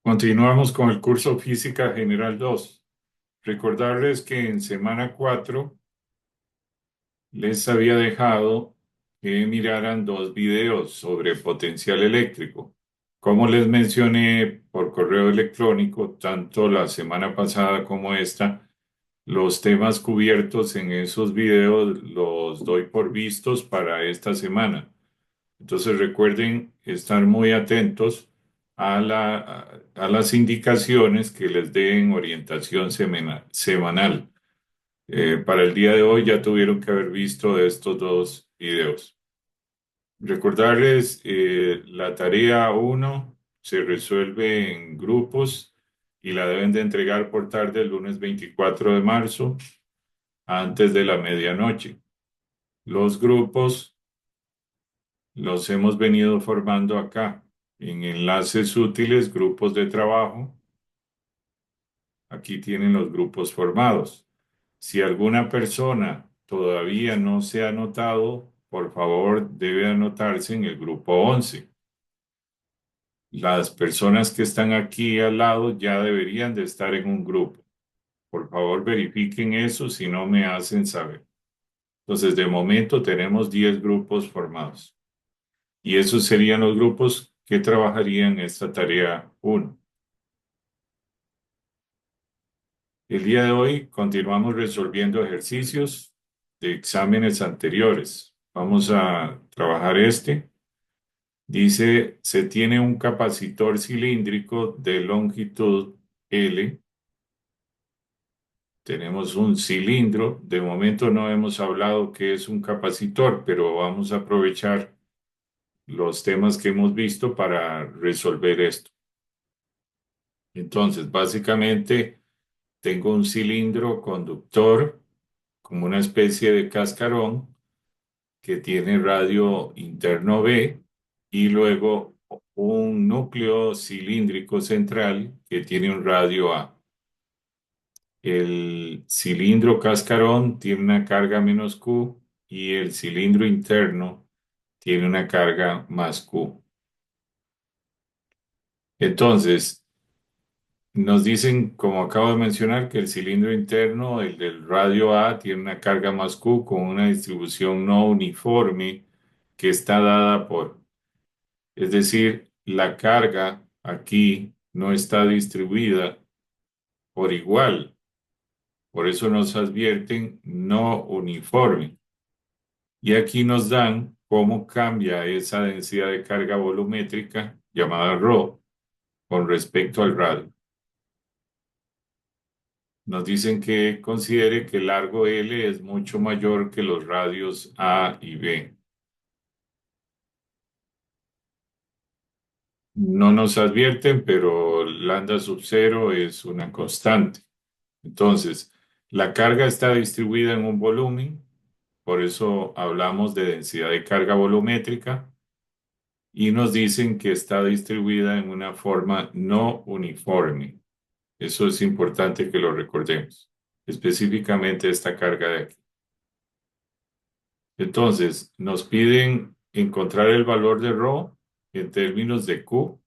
Continuamos con el curso Física General 2. Recordarles que en semana 4 les había dejado que miraran dos videos sobre potencial eléctrico. Como les mencioné por correo electrónico, tanto la semana pasada como esta, los temas cubiertos en esos videos los doy por vistos para esta semana. Entonces recuerden estar muy atentos a las indicaciones que les den orientación semanal. Para el día de hoy ya tuvieron que haber visto estos dos videos. Recordarles, la tarea uno se resuelve en grupos y la deben de entregar por tarde el lunes 24 de marzo antes de la medianoche. Los grupos los hemos venido formando acá en enlaces útiles, grupos de trabajo. Aquí tienen los grupos formados. Si alguna persona todavía no se ha anotado, por favor debe anotarse en el grupo 11. Las personas que están aquí al lado ya deberían de estar en un grupo. Por favor verifiquen eso si no me hacen saber. Entonces, de momento tenemos 10 grupos formados. Y esos serían los grupos que trabajarían esta tarea 1. El día de hoy continuamos resolviendo ejercicios de exámenes anteriores. Vamos a trabajar este. Dice, se tiene un capacitor cilíndrico de longitud L. Tenemos un cilindro. De momento no hemos hablado qué es un capacitor, pero vamos a aprovechar los temas que hemos visto para resolver esto. Entonces, básicamente, tengo un cilindro conductor como una especie de cascarón que tiene radio interno B y luego un núcleo cilíndrico central que tiene un radio A. El cilindro cascarón tiene una carga menos Q y el cilindro interno tiene una carga más Q. Entonces, nos dicen, como acabo de mencionar, que el cilindro interno, el del radio A, tiene una carga más Q con una distribución no uniforme que está dada por, es decir, la carga aquí no está distribuida por igual. Por eso nos advierten no uniforme. Y aquí nos dan cómo cambia esa densidad de carga volumétrica llamada ρ con respecto al radio. Nos dicen que considere que el largo L es mucho mayor que los radios A y B. No nos advierten, pero lambda sub cero es una constante. Entonces, la carga está distribuida en un volumen, por eso hablamos de densidad de carga volumétrica, y nos dicen que está distribuida en una forma no uniforme. Eso es importante que lo recordemos, específicamente esta carga de aquí. Entonces, nos piden encontrar el valor de ρ en términos de Q,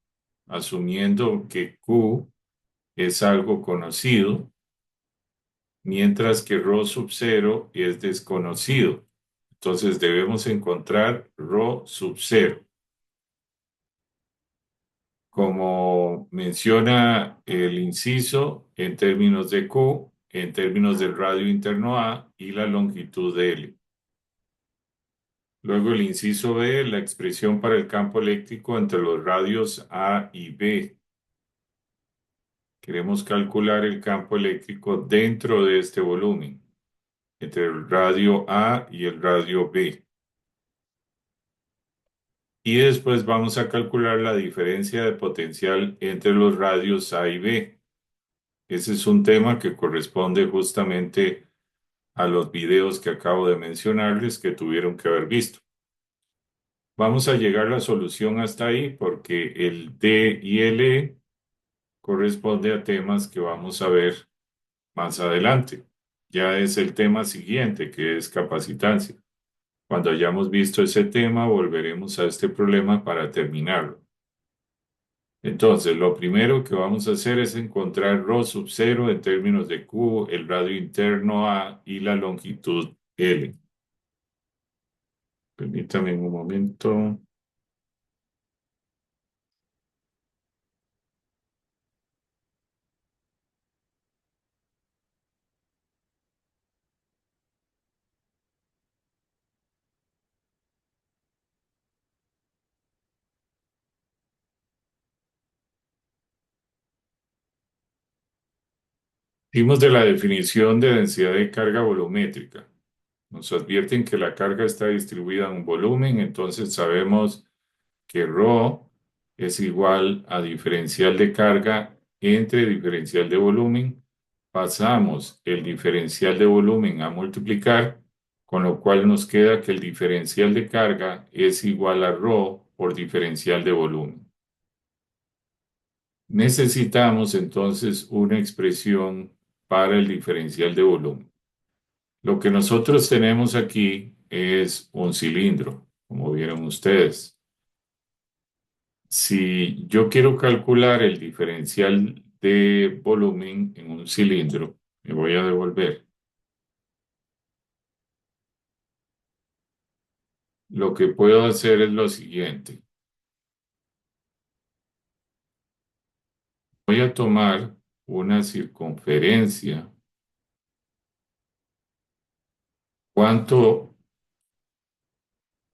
asumiendo que Q es algo conocido, mientras que ρ sub cero es desconocido. Entonces, debemos encontrar ρ sub cero. Como menciona el inciso, en términos de Q, en términos del radio interno A y la longitud de L. Luego el inciso B, la expresión para el campo eléctrico entre los radios A y B. Queremos calcular el campo eléctrico dentro de este volumen, entre el radio A y el radio B. Y después vamos a calcular la diferencia de potencial entre los radios A y B. Ese es un tema que corresponde justamente a los videos que acabo de mencionarles que tuvieron que haber visto. Vamos a llegar a la solución hasta ahí porque el D y el E corresponde a temas que vamos a ver más adelante. Ya es el tema siguiente, que es capacitancia. Cuando hayamos visto ese tema, volveremos a este problema para terminarlo. Entonces, lo primero que vamos a hacer es encontrar ρ sub 0 en términos de Q, el radio interno A y la longitud L. Permítame un momento. Vimos de la definición de densidad de carga volumétrica. Nos advierten que la carga está distribuida en un volumen, entonces sabemos que ρ es igual a diferencial de carga entre diferencial de volumen. Pasamos el diferencial de volumen a multiplicar, con lo cual nos queda que el diferencial de carga es igual a ρ por diferencial de volumen. Necesitamos entonces una expresión para el diferencial de volumen. Lo que nosotros tenemos aquí es un cilindro, como vieron ustedes. Si yo quiero calcular el diferencial de volumen en un cilindro, me voy a devolver. Lo que puedo hacer es lo siguiente. Voy a tomar una circunferencia. ¿Cuánto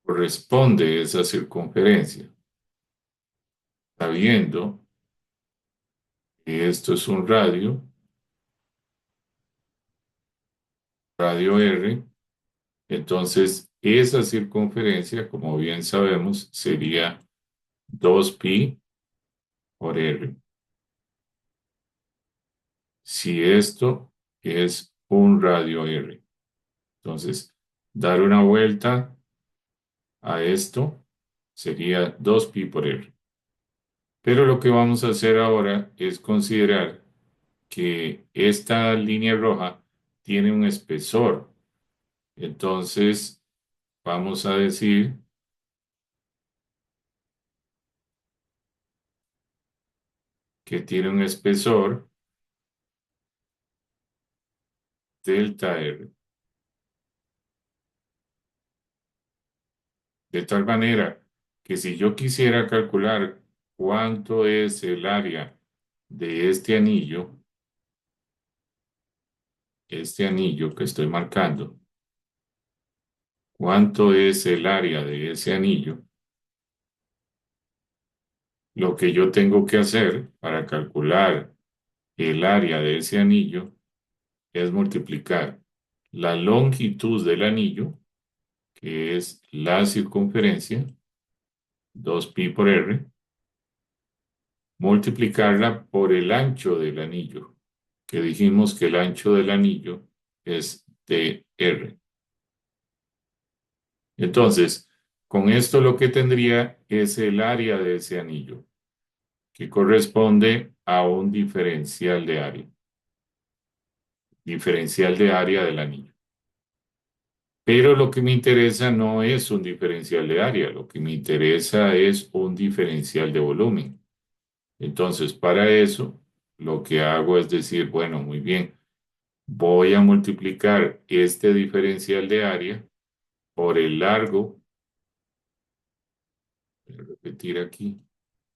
corresponde esa circunferencia? Sabiendo que esto es un radio R, entonces esa circunferencia, como bien sabemos, sería 2pi por R. Si esto es un radio R. Entonces, dar una vuelta a esto sería 2pi por R. Pero lo que vamos a hacer ahora es considerar que esta línea roja tiene un espesor. Entonces, vamos a decir que tiene un espesor delta R. De tal manera que si yo quisiera calcular cuánto es el área de este anillo que estoy marcando, cuánto es el área de ese anillo, lo que yo tengo que hacer para calcular el área de ese anillo es multiplicar la longitud del anillo, que es la circunferencia, 2pi por r, multiplicarla por el ancho del anillo, que dijimos que el ancho del anillo es dr. Entonces, con esto lo que tendría es el área de ese anillo, que corresponde a un diferencial de área del anillo. Pero lo que me interesa no es un diferencial de área, lo que me interesa es un diferencial de volumen. Entonces, para eso, lo que hago es decir, bueno, muy bien, voy a multiplicar este diferencial de área por el largo, voy a repetir aquí,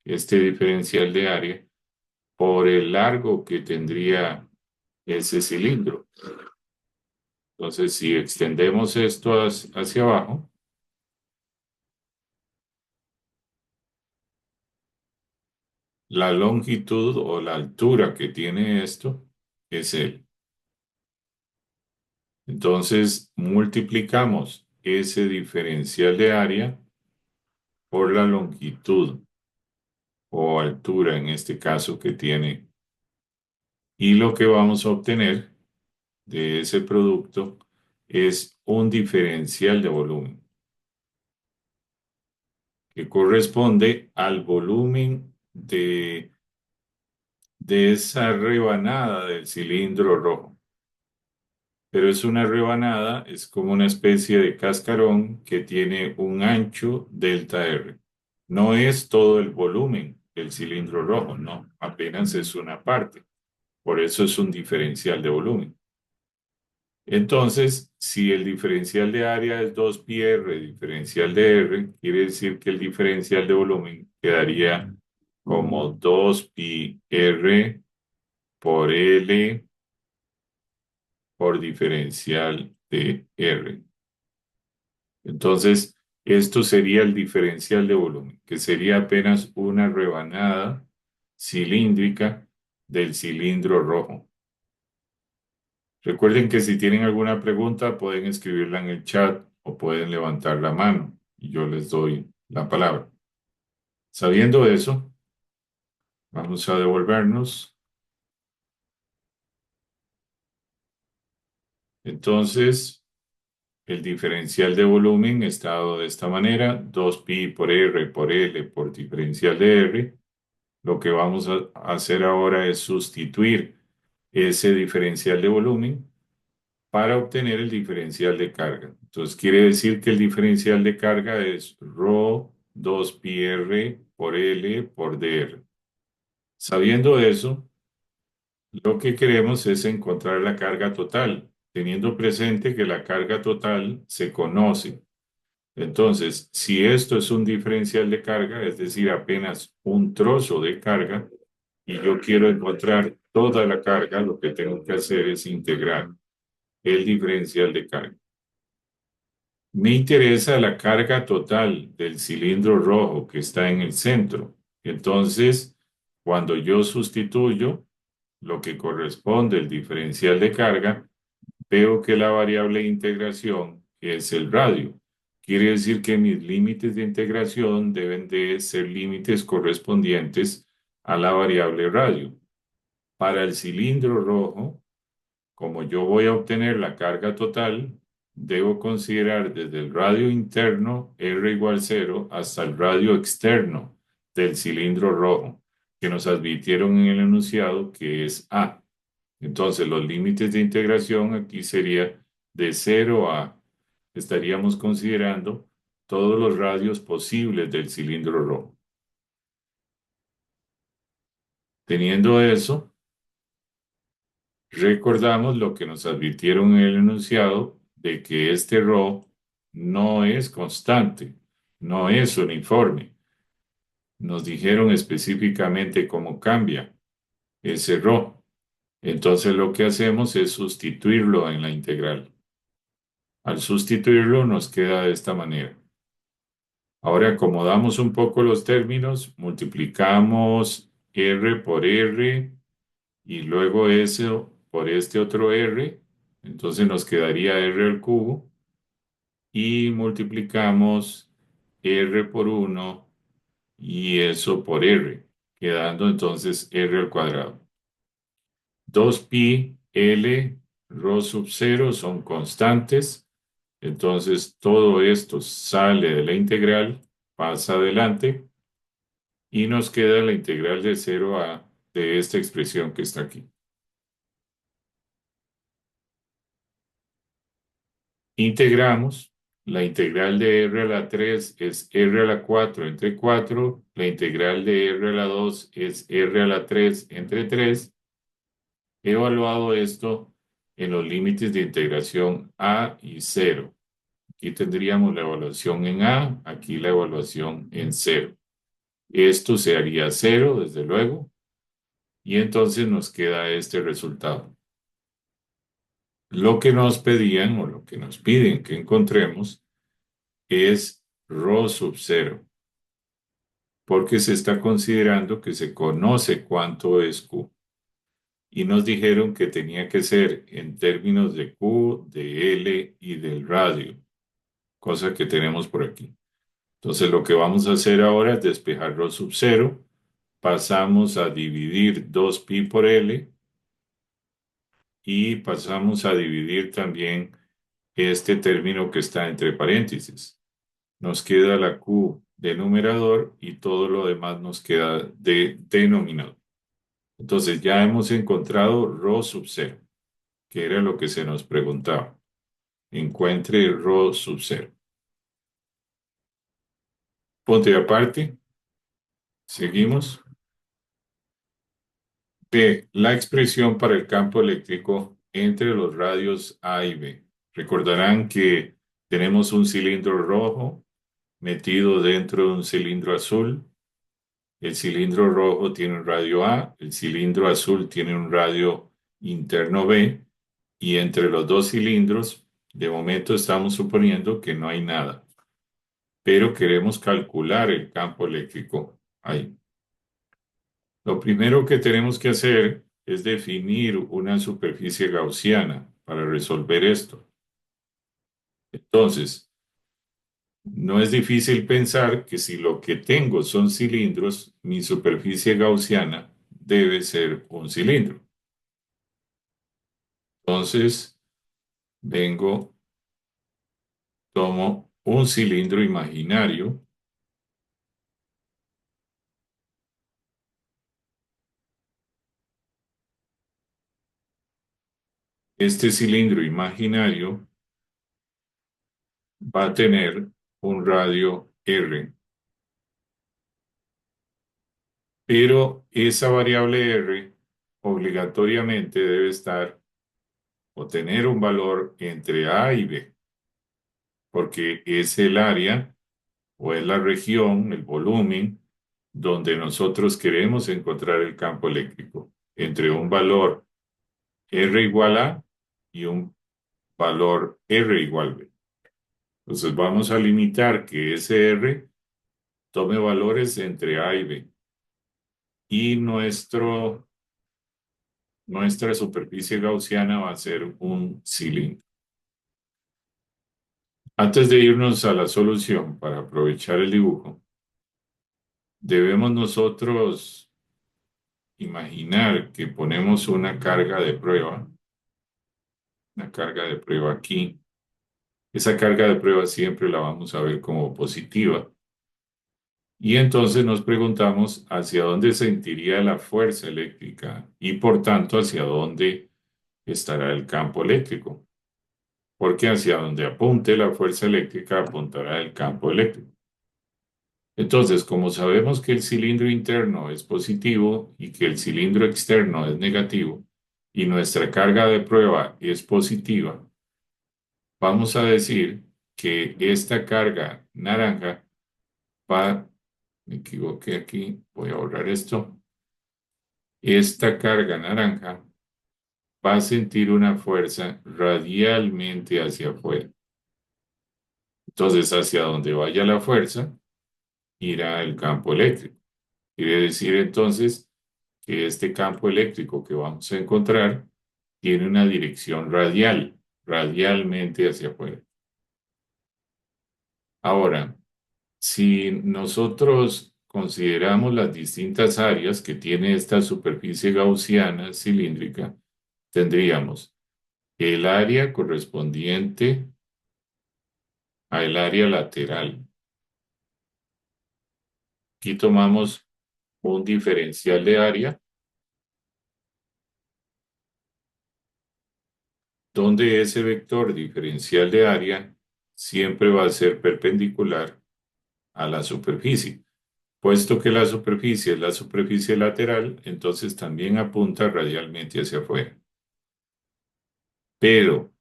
este diferencial de área por el largo que tendría ese cilindro. Entonces, si extendemos esto hacia abajo, la longitud o la altura que tiene esto es L. Entonces, multiplicamos ese diferencial de área por la longitud o altura en este caso que tiene. Y lo que vamos a obtener de ese producto es un diferencial de volumen que corresponde al volumen de esa rebanada del cilindro rojo. Pero es una rebanada, es como una especie de cascarón que tiene un ancho delta R. No es todo el volumen, el cilindro rojo, no, apenas es una parte. Por eso es un diferencial de volumen. Entonces, si el diferencial de área es 2πr diferencial de R, quiere decir que el diferencial de volumen quedaría como 2πr por L por diferencial de R. Entonces, esto sería el diferencial de volumen, que sería apenas una rebanada cilíndrica del cilindro rojo. Recuerden que si tienen alguna pregunta pueden escribirla en el chat o pueden levantar la mano y yo les doy la palabra. Sabiendo eso, vamos a devolvernos. Entonces, el diferencial de volumen está dado de esta manera, 2pi por R por L por diferencial de R. Lo que vamos a hacer ahora es sustituir ese diferencial de volumen para obtener el diferencial de carga. Entonces quiere decir que el diferencial de carga es ρ 2πr por L por dr. Sabiendo eso, lo que queremos es encontrar la carga total, teniendo presente que la carga total se conoce. Entonces, si esto es un diferencial de carga, es decir, apenas un trozo de carga, y yo quiero encontrar toda la carga, lo que tengo que hacer es integrar el diferencial de carga. Me interesa la carga total del cilindro rojo que está en el centro. Entonces, cuando yo sustituyo lo que corresponde al diferencial de carga, veo que la variable de integración es el radio. Quiere decir que mis límites de integración deben de ser límites correspondientes a la variable radio. Para el cilindro rojo, como yo voy a obtener la carga total, debo considerar desde el radio interno R igual 0 hasta el radio externo del cilindro rojo, que nos advirtieron en el enunciado que es A. Entonces, los límites de integración aquí sería de 0 a, estaríamos considerando todos los radios posibles del cilindro rojo. Teniendo eso, recordamos lo que nos advirtieron en el enunciado de que este ρ no es constante, no es uniforme. Nos dijeron específicamente cómo cambia ese ρ. Entonces lo que hacemos es sustituirlo en la integral. Al sustituirlo nos queda de esta manera. Ahora acomodamos un poco los términos, multiplicamos R por R y luego eso por este otro R, entonces nos quedaría R al cubo y multiplicamos R por 1 y eso por R, quedando entonces R al cuadrado. 2pi L ρ sub 0 son constantes, entonces todo esto sale de la integral, pasa adelante y nos queda la integral de 0 a de esta expresión que está aquí. Integramos, la integral de r a la 3 es r a la 4 entre 4, la integral de r a la 2 es r a la 3 entre 3. He evaluado esto en los límites de integración a y 0. Aquí tendríamos la evaluación en a, aquí la evaluación en 0. Esto se haría 0, desde luego, y entonces nos queda este resultado. Lo que nos pedían o lo que nos piden que encontremos es ρ sub 0, porque se está considerando que se conoce cuánto es Q. Y nos dijeron que tenía que ser en términos de Q, de L y del radio, cosa que tenemos por aquí. Entonces lo que vamos a hacer ahora es despejar ρ sub 0, pasamos a dividir 2pi por L y pasamos a dividir también este término que está entre paréntesis. Nos queda la Q de numerador y todo lo demás nos queda de denominador. Entonces ya hemos encontrado ρ sub 0, que era lo que se nos preguntaba. Encuentre ρ sub 0. Punto y aparte. Seguimos. B. La expresión para el campo eléctrico entre los radios A y B. Recordarán que tenemos un cilindro rojo metido dentro de un cilindro azul. El cilindro rojo tiene un radio A, el cilindro azul tiene un radio interno B, y entre los dos cilindros, de momento estamos suponiendo que no hay nada, pero queremos calcular el campo eléctrico ahí. Lo primero que tenemos que hacer es definir una superficie gaussiana para resolver esto. Entonces, no es difícil pensar que si lo que tengo son cilindros, mi superficie gaussiana debe ser un cilindro. Entonces, vengo, tomo un cilindro imaginario. Este cilindro imaginario va a tener un radio R, pero esa variable R obligatoriamente debe estar o tener un valor entre A y B, porque es el área o es la región, el volumen, donde nosotros queremos encontrar el campo eléctrico, entre un valor R igual A y un valor R igual B. Entonces vamos a limitar que ese R tome valores entre A y B. Y nuestra superficie gaussiana va a ser un cilindro. Antes de irnos a la solución para aprovechar el dibujo, debemos nosotros imaginar que ponemos una carga de prueba aquí. Esa carga de prueba siempre la vamos a ver como positiva. Y entonces nos preguntamos hacia dónde sentiría la fuerza eléctrica y por tanto hacia dónde estará el campo eléctrico. Porque hacia donde apunte la fuerza eléctrica apuntará el campo eléctrico. Entonces, como sabemos que el cilindro interno es positivo y que el cilindro externo es negativo y nuestra carga de prueba es positiva, vamos a decir que esta carga naranja va, me equivoqué aquí, voy a borrar esto, esta carga naranja va a sentir una fuerza radialmente hacia afuera. Entonces, hacia donde vaya la fuerza, irá el campo eléctrico. Quiere decir entonces que este campo eléctrico que vamos a encontrar tiene una dirección radial, radialmente hacia afuera. Ahora, si nosotros consideramos las distintas áreas que tiene esta superficie gaussiana cilíndrica, tendríamos el área correspondiente al área lateral. Aquí tomamos un diferencial de área donde ese vector diferencial de área siempre va a ser perpendicular a la superficie. Puesto que la superficie es la superficie lateral, entonces también apunta radialmente hacia afuera. Pero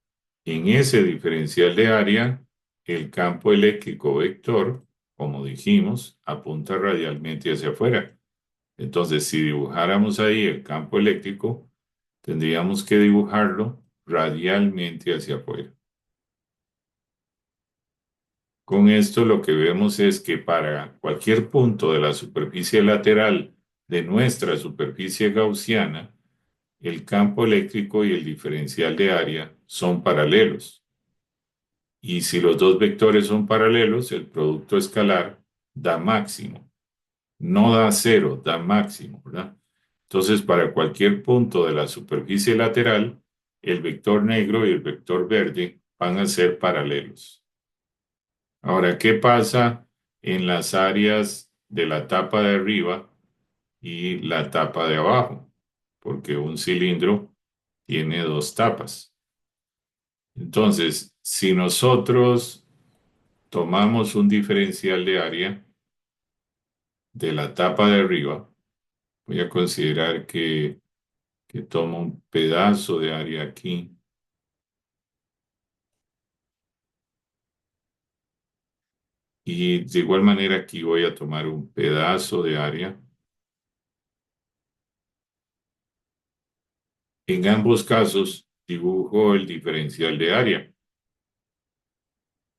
en ese diferencial de área, el campo eléctrico vector, como dijimos, apunta radialmente hacia afuera. Entonces, si dibujáramos ahí el campo eléctrico, tendríamos que dibujarlo radialmente hacia afuera. Con esto lo que vemos es que para cualquier punto de la superficie lateral de nuestra superficie gaussiana, el campo eléctrico y el diferencial de área son paralelos. Y si los dos vectores son paralelos, el producto escalar da máximo. No da cero, da máximo, ¿verdad? Entonces, para cualquier punto de la superficie lateral, el vector negro y el vector verde van a ser paralelos. Ahora, ¿qué pasa en las áreas de la tapa de arriba y la tapa de abajo? Porque un cilindro tiene dos tapas. Entonces, si nosotros tomamos un diferencial de área de la tapa de arriba, voy a considerar que tomo un pedazo de área aquí y de igual manera aquí voy a tomar un pedazo de área. En ambos casos dibujo el diferencial de área.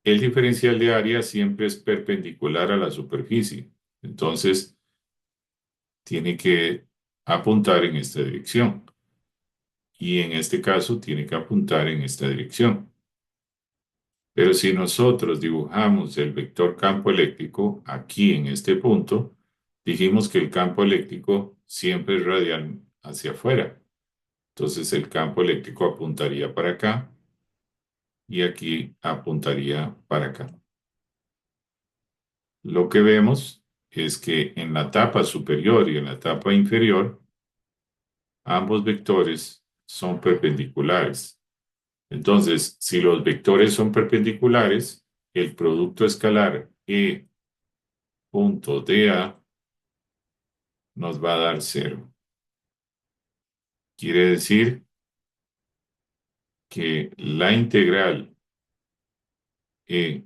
El diferencial de área siempre es perpendicular a la superficie. Entonces, tiene que apuntar en esta dirección. Y en este caso, tiene que apuntar en esta dirección. Pero si nosotros dibujamos el vector campo eléctrico aquí en este punto, dijimos que el campo eléctrico siempre es radial hacia afuera. Entonces, el campo eléctrico apuntaría para acá y aquí apuntaría para acá. Lo que vemos es que en la tapa superior y en la tapa inferior, ambos vectores son perpendiculares. Entonces, si los vectores son perpendiculares, el producto escalar E punto dA nos va a dar cero. Quiere decir que la integral E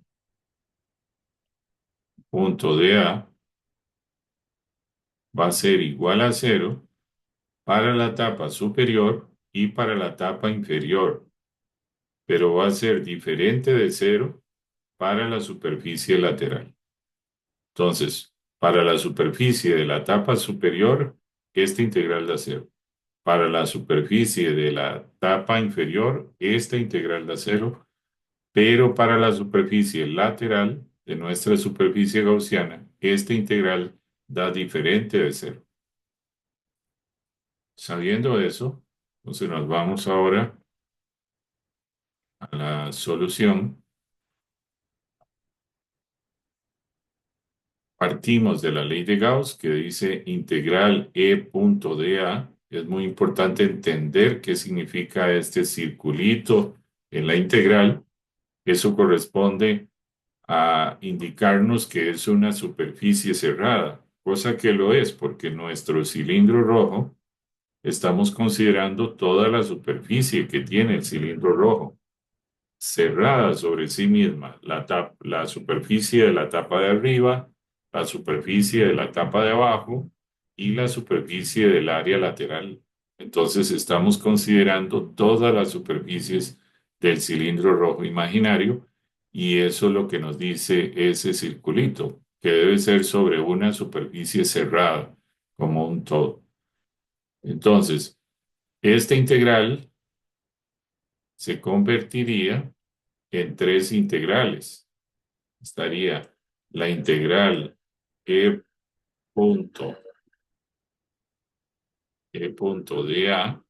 punto dA va a ser igual a cero para la tapa superior y para la tapa inferior, pero va a ser diferente de cero para la superficie lateral. Entonces, para la superficie de la tapa superior, esta integral da cero. Para la superficie de la tapa inferior, esta integral da cero, pero para la superficie lateral de nuestra superficie gaussiana, esta integral da diferente de cero. Sabiendo eso, entonces nos vamos ahora a la solución. Partimos de la ley de Gauss que dice integral E punto dA. Es muy importante entender qué significa este circulito en la integral. Eso corresponde a indicarnos que es una superficie cerrada, cosa que lo es porque nuestro cilindro rojo estamos considerando toda la superficie que tiene el cilindro rojo cerrada sobre sí misma, la superficie de la tapa de arriba, la superficie de la tapa de abajo y la superficie del área lateral. Entonces estamos considerando todas las superficies del cilindro rojo imaginario y eso es lo que nos dice ese circulito, que debe ser sobre una superficie cerrada, como un todo. Entonces, esta integral se convertiría en tres integrales. Estaría la integral e punto, e punto dA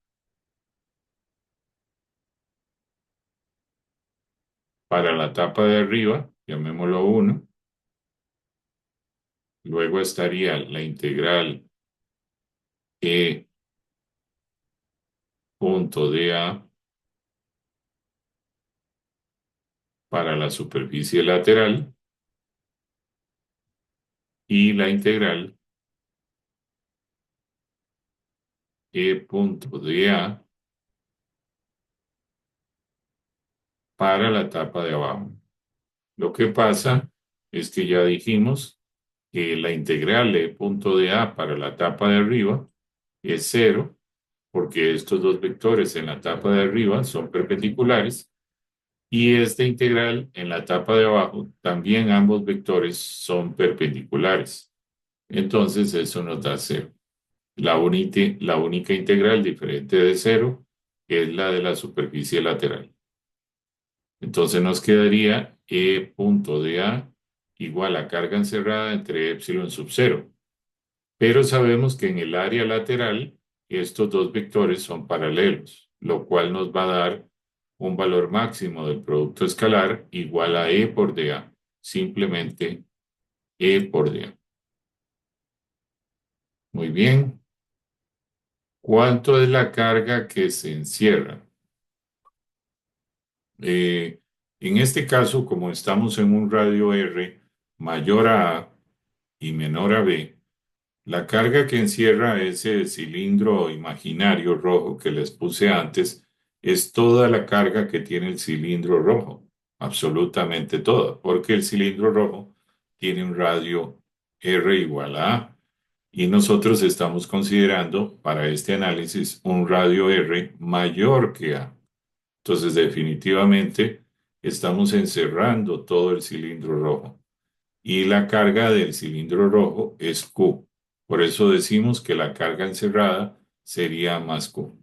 para la tapa de arriba, llamémoslo uno. Luego estaría la integral e punto dA para la superficie lateral y la integral e punto dA para la tapa de abajo. Lo que pasa es que ya dijimos que la integral e punto dA para la tapa de arriba es cero, porque estos dos vectores en la tapa de arriba son perpendiculares y esta integral en la tapa de abajo también ambos vectores son perpendiculares. Entonces eso nos da cero. La única integral diferente de cero es la de la superficie lateral. Entonces nos quedaría E punto de A igual a carga encerrada entre epsilon sub cero. Pero sabemos que en el área lateral estos dos vectores son paralelos, lo cual nos va a dar un valor máximo del producto escalar igual a E por dA, simplemente E por dA. Muy bien. ¿Cuánto es la carga que se encierra? Eh, en este caso, como estamos en un radio R mayor a A y menor a B, La carga que encierra ese cilindro imaginario rojo que les puse antes es toda la carga que tiene el cilindro rojo, absolutamente toda, porque el cilindro rojo tiene un radio R igual a A y nosotros estamos considerando para este análisis un radio R mayor que A. Entonces, definitivamente estamos encerrando todo el cilindro rojo y la carga del cilindro rojo es Q. Por eso decimos que la carga encerrada sería más Q.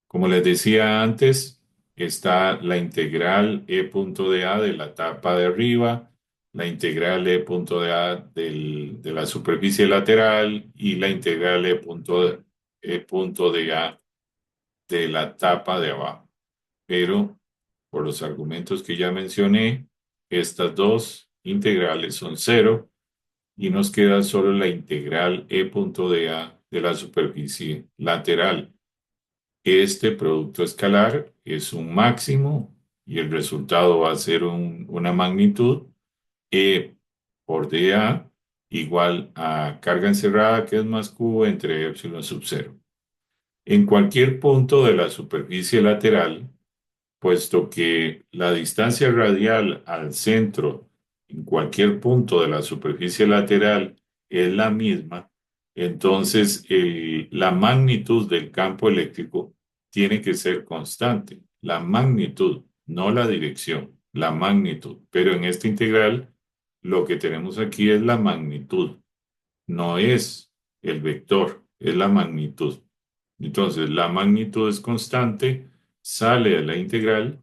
Como les decía antes, está la integral E punto de A de la tapa de arriba, la integral E punto de A de la superficie lateral y la integral E punto de A de la tapa de abajo. Pero por los argumentos que ya mencioné, estas dos integrales son cero y nos queda solo la integral E punto de A de la superficie lateral. Este producto escalar es un máximo y el resultado va a ser una magnitud E por dA igual a carga encerrada que es más Q entre epsilon sub cero. En cualquier punto de la superficie lateral, puesto que la distancia radial al centro en cualquier punto de la superficie lateral es la misma, entonces la magnitud del campo eléctrico tiene que ser constante. La magnitud, no la dirección, la magnitud. Pero en esta integral, lo que tenemos aquí es la magnitud, no es el vector, es la magnitud. Entonces, la magnitud es constante, sale de la integral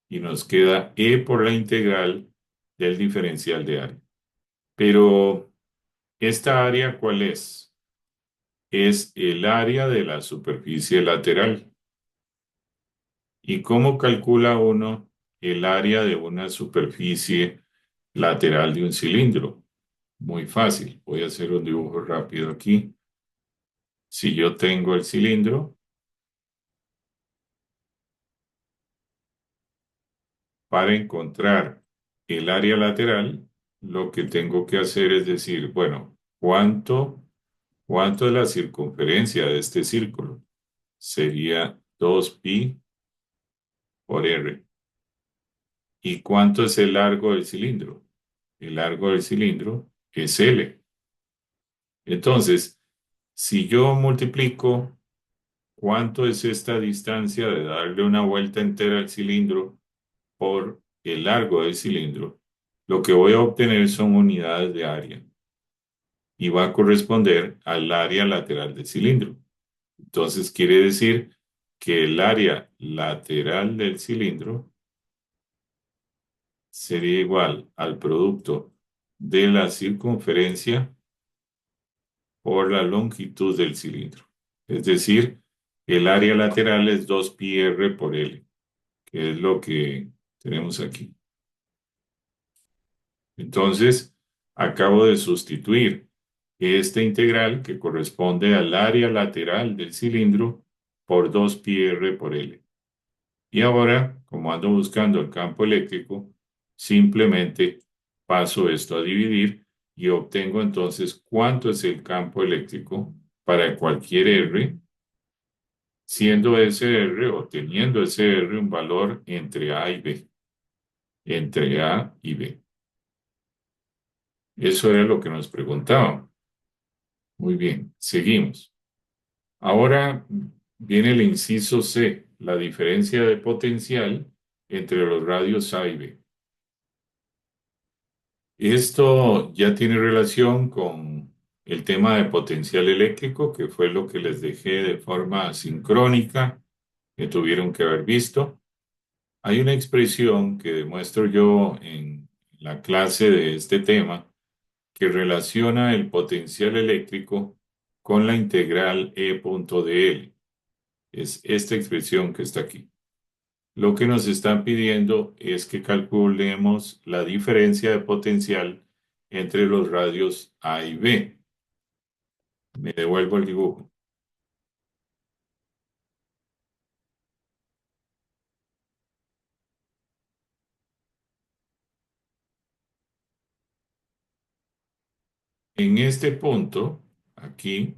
y nos queda E por la integral del diferencial de área. Pero, ¿esta área cuál es? Es el área de la superficie lateral. ¿Y cómo calcula uno el área de una superficie lateral de un cilindro? Muy fácil. Voy a hacer un dibujo rápido aquí. Si yo tengo el cilindro, para encontrar el área lateral, lo que tengo que hacer es decir, bueno, ¿cuánto es la circunferencia de este círculo? Sería 2pi por r. ¿Y cuánto es el largo del cilindro? El largo del cilindro es L. Entonces, si yo multiplico cuánto es esta distancia de darle una vuelta entera al cilindro por el largo del cilindro, lo que voy a obtener son unidades de área y va a corresponder al área lateral del cilindro. Entonces quiere decir que el área lateral del cilindro sería igual al producto de la circunferencia por la longitud del cilindro. Es decir, el área lateral es 2pi r por L, que es lo que tenemos aquí. Entonces, acabo de sustituir esta integral que corresponde al área lateral del cilindro por 2pi r por L. Y ahora, como ando buscando el campo eléctrico, simplemente paso esto a dividir y obtengo entonces cuánto es el campo eléctrico para cualquier R, siendo ese R o teniendo ese R un valor entre A y B, entre A y B. Eso era lo que nos preguntaban. Muy bien, seguimos. Ahora viene el inciso C, la diferencia de potencial entre los radios A y B. Esto ya tiene relación con el tema de potencial eléctrico, que fue lo que les dejé de forma sincrónica, que tuvieron que haber visto. Hay una expresión que demuestro yo en la clase de este tema que relaciona el potencial eléctrico con la integral E punto de L. Es esta expresión que está aquí. Lo que nos están pidiendo es que calculemos la diferencia de potencial entre los radios A y B. Me devuelvo el dibujo. En este punto, aquí,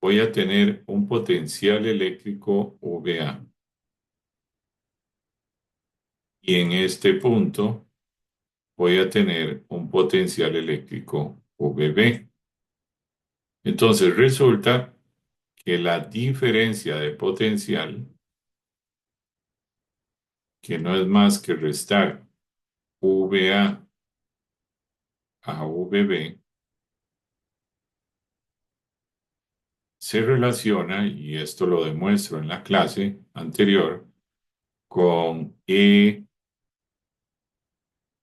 voy a tener un potencial eléctrico VA. Y en este punto voy a tener un potencial eléctrico VB. Entonces resulta que la diferencia de potencial, que no es más que restar VA a VB, se relaciona, y esto lo demuestro en la clase anterior, con E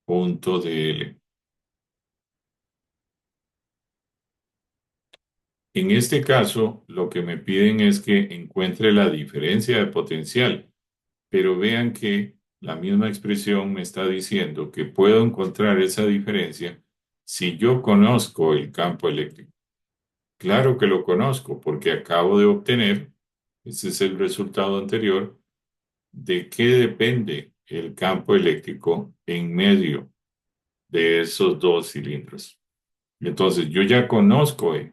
punto dl. En este caso, lo que me piden es que encuentre la diferencia de potencial, pero vean que la misma expresión me está diciendo que puedo encontrar esa diferencia si yo conozco el campo eléctrico. Claro que lo conozco porque acabo de obtener, ese es el resultado anterior, de qué depende el campo eléctrico en medio de esos dos cilindros. Entonces, yo ya conozco E.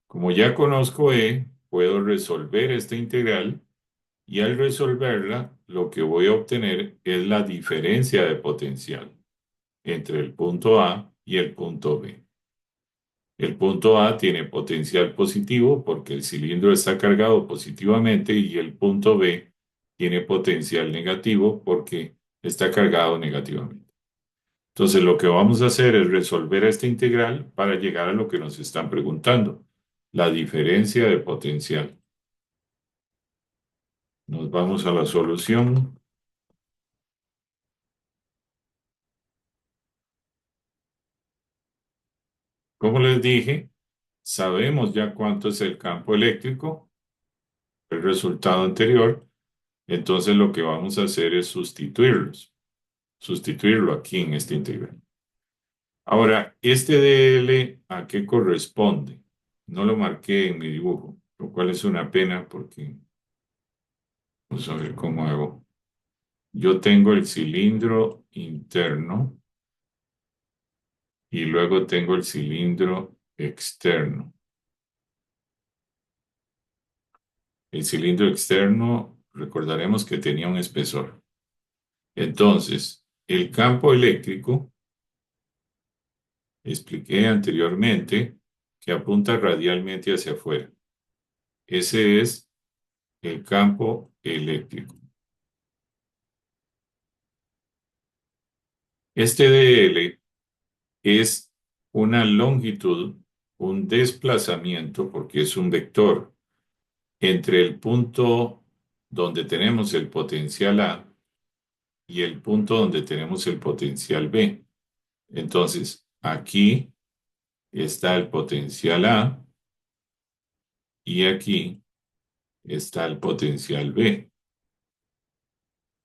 Como ya conozco E, puedo resolver esta integral y al resolverla, lo que voy a obtener es la diferencia de potencial entre el punto A y el punto B. El punto A tiene potencial positivo porque el cilindro está cargado positivamente y el punto B tiene potencial negativo porque está cargado negativamente. Entonces, lo que vamos a hacer es resolver esta integral para llegar a lo que nos están preguntando, la diferencia de potencial. Nos vamos a la solución. Como les dije, sabemos ya cuánto es el campo eléctrico, el resultado anterior, entonces lo que vamos a hacer es sustituirlo aquí en esta integral. Ahora, este dl, ¿a qué corresponde? No lo marqué en mi dibujo, lo cual es una pena porque vamos a ver cómo hago. Yo tengo el cilindro interno y luego tengo el cilindro externo. El cilindro externo, recordaremos que tenía un espesor. Entonces, el campo eléctrico, expliqué anteriormente, que apunta radialmente hacia afuera. Ese es el campo eléctrico. Este dl es una longitud, un desplazamiento, porque es un vector, entre el punto donde tenemos el potencial A y el punto donde tenemos el potencial B. Entonces, aquí está el potencial A y aquí está el potencial B.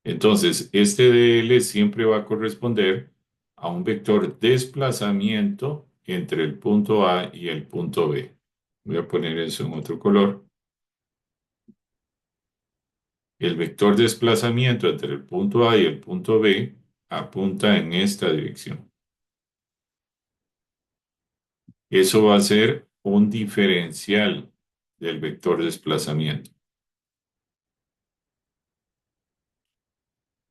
Entonces, este dl siempre va a corresponder a un vector desplazamiento entre el punto A y el punto B. Voy a poner eso en otro color. El vector desplazamiento entre el punto A y el punto B apunta en esta dirección. Eso va a ser un diferencial del vector desplazamiento.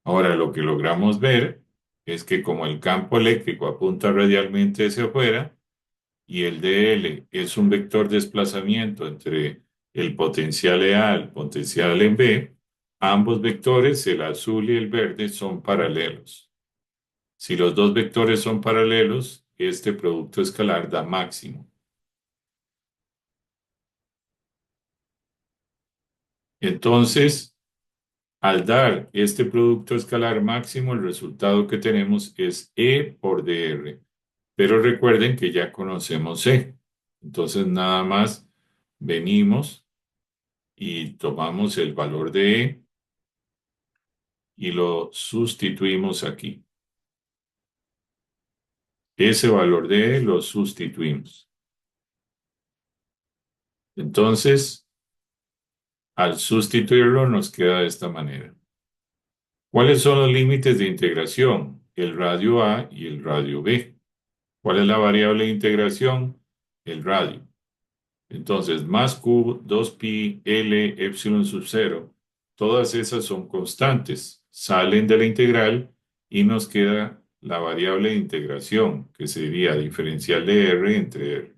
Ahora, lo que logramos ver es que como el campo eléctrico apunta radialmente hacia afuera y el dl es un vector desplazamiento entre el potencial A y el potencial en B, ambos vectores, el azul y el verde, son paralelos. Si los dos vectores son paralelos, este producto escalar da máximo. Entonces, al dar este producto escalar máximo, el resultado que tenemos es E por dr. Pero recuerden que ya conocemos E. Entonces, nada más venimos y tomamos el valor de E y lo sustituimos aquí. Ese valor de E lo sustituimos. Entonces, al sustituirlo nos queda de esta manera. ¿Cuáles son los límites de integración? El radio A y el radio B. ¿Cuál es la variable de integración? el radio. Entonces, más Q, 2pi, L, epsilon sub 0, todas esas son constantes, salen de la integral y nos queda la variable de integración, que sería diferencial de R entre R.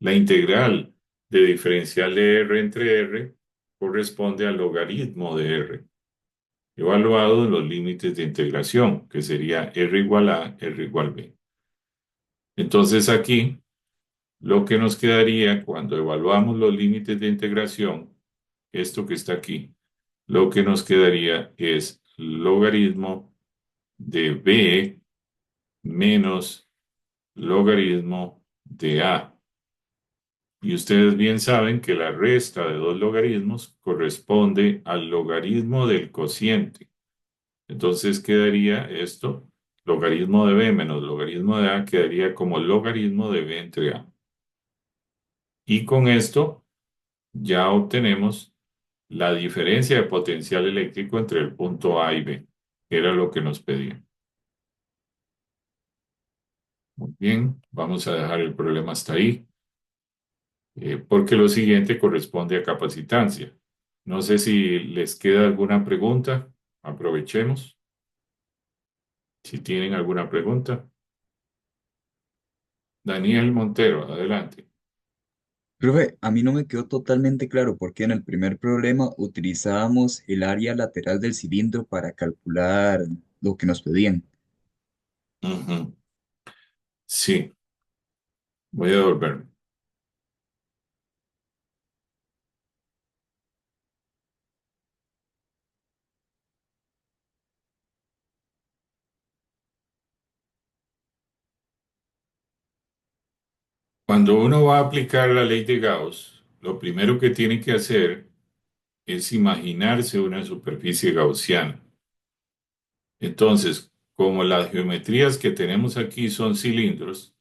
La integral de diferencial de R entre R corresponde al logaritmo de R, evaluado en los límites de integración, que sería R igual a R igual B. Entonces aquí, lo que nos quedaría cuando evaluamos los límites de integración, esto que está aquí, lo que nos quedaría es logaritmo de B menos logaritmo de A. Y ustedes bien saben que la resta de dos logaritmos corresponde al logaritmo del cociente. Entonces quedaría esto, logaritmo de B menos logaritmo de A, quedaría como logaritmo de B entre A. Y con esto ya obtenemos la diferencia de potencial eléctrico entre el punto A y B, que era lo que nos pedían. Muy bien, vamos a dejar el problema hasta ahí, porque lo siguiente corresponde a capacitancia. No sé si les queda alguna pregunta, aprovechemos. Si tienen alguna pregunta. Daniel Montero, adelante. Profe, a mí no me quedó totalmente claro por qué en el primer problema utilizábamos el área lateral del cilindro para calcular lo que nos pedían. Ujú. Sí, voy a devolverme. Cuando uno va a aplicar la ley de Gauss, lo primero que tiene que hacer es imaginarse una superficie gaussiana. Entonces, como las geometrías que tenemos aquí son cilindros,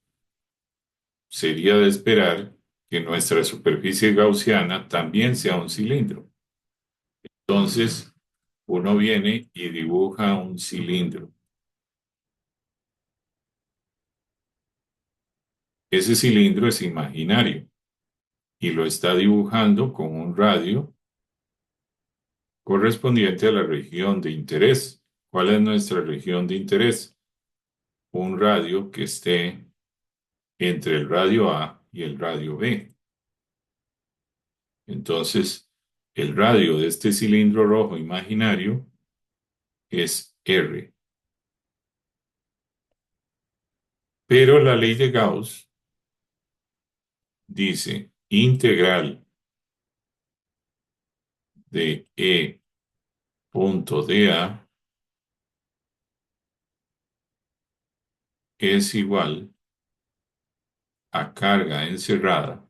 sería de esperar que nuestra superficie gaussiana también sea un cilindro. Entonces, uno viene y dibuja un cilindro. Ese cilindro es imaginario y lo está dibujando con un radio correspondiente a la región de interés. ¿Cuál es nuestra región de interés? Un radio que esté entre el radio A y el radio B. Entonces, el radio de este cilindro rojo imaginario es R. Pero la ley de Gauss dice integral de E punto dA es igual a carga encerrada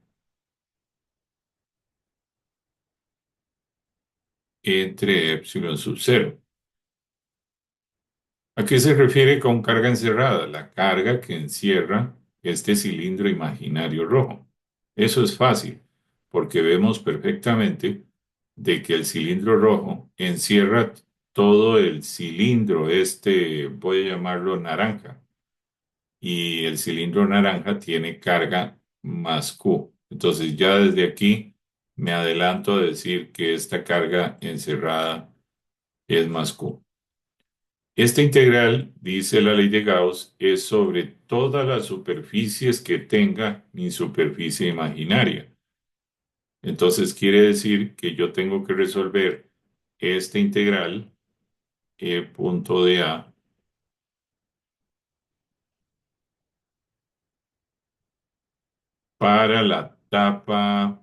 entre epsilon sub 0. ¿A qué se refiere con carga encerrada? La carga que encierra este cilindro imaginario rojo. Eso es fácil, porque vemos perfectamente de que el cilindro rojo encierra todo el cilindro, este voy a llamarlo naranja, y el cilindro naranja tiene carga más Q. Entonces ya desde aquí me adelanto a decir que esta carga encerrada es más Q. Esta integral, dice la ley de Gauss, es sobre todas las superficies que tenga mi superficie imaginaria. Entonces quiere decir que yo tengo que resolver esta integral E punto de A para la tapa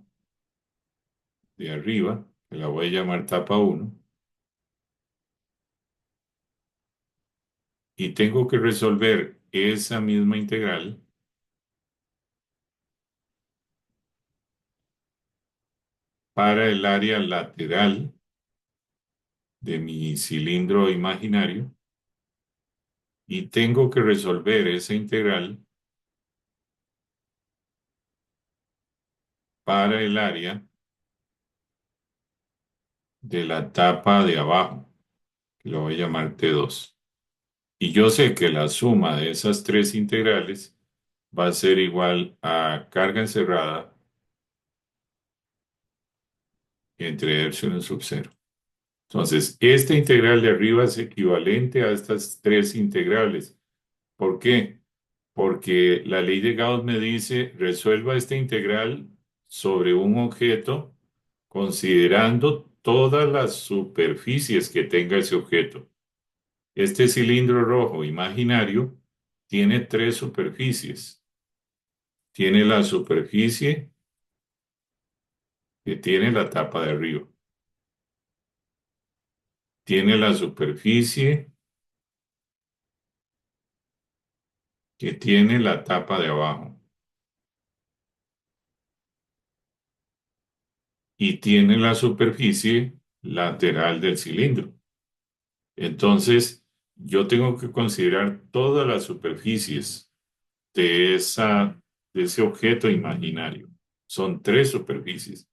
de arriba, que la voy a llamar tapa 1, y tengo que resolver esa misma integral para el área lateral de mi cilindro imaginario y tengo que resolver esa integral para el área de la tapa de abajo, que lo voy a llamar T2. Y yo sé que la suma de esas tres integrales va a ser igual a carga encerrada entre epsilon sub cero. Entonces, esta integral de arriba es equivalente a estas tres integrales. ¿Por qué? Porque la ley de Gauss me dice, resuelva esta integral sobre un objeto considerando todas las superficies que tenga ese objeto. Este cilindro rojo imaginario tiene tres superficies. Tiene la superficie que tiene la tapa de arriba. Tiene la superficie que tiene la tapa de abajo. Y tiene la superficie lateral del cilindro. Entonces, yo tengo que considerar todas las superficies de de ese objeto imaginario. Son tres superficies.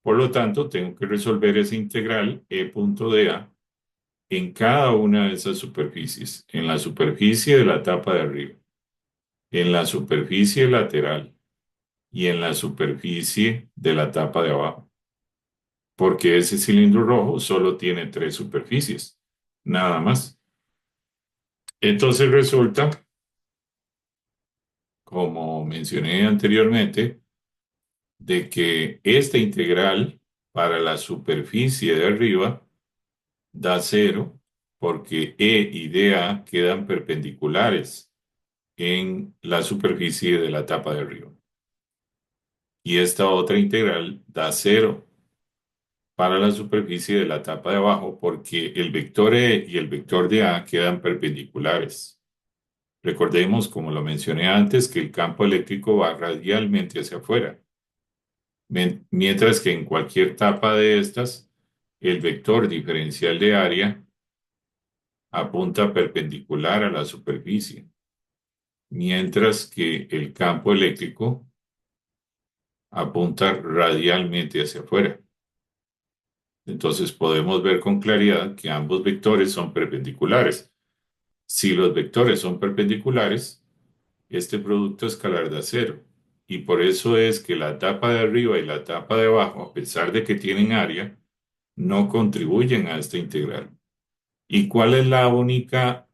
Por lo tanto, tengo que resolver esa integral e punto de A en cada una de esas superficies. En la superficie de la tapa de arriba, en la superficie lateral y en la superficie de la tapa de abajo. Porque ese cilindro rojo solo tiene tres superficies, nada más. Entonces resulta, como mencioné anteriormente, de que esta integral para la superficie de arriba da cero porque E y DA quedan perpendiculares en la superficie de la tapa de arriba. Y esta otra integral da cero para la superficie de la tapa de abajo porque el vector E y el vector DA quedan perpendiculares. Recordemos, como lo mencioné antes, que el campo eléctrico va radialmente hacia afuera, mientras que en cualquier tapa de estas, el vector diferencial de área apunta perpendicular a la superficie, mientras que el campo eléctrico apunta radialmente hacia afuera. Entonces podemos ver con claridad que ambos vectores son perpendiculares. Si los vectores son perpendiculares, este producto escalar da cero. Y por eso es que la tapa de arriba y la tapa de abajo, a pesar de que tienen área, no contribuyen a esta integral. ¿Y cuál es la única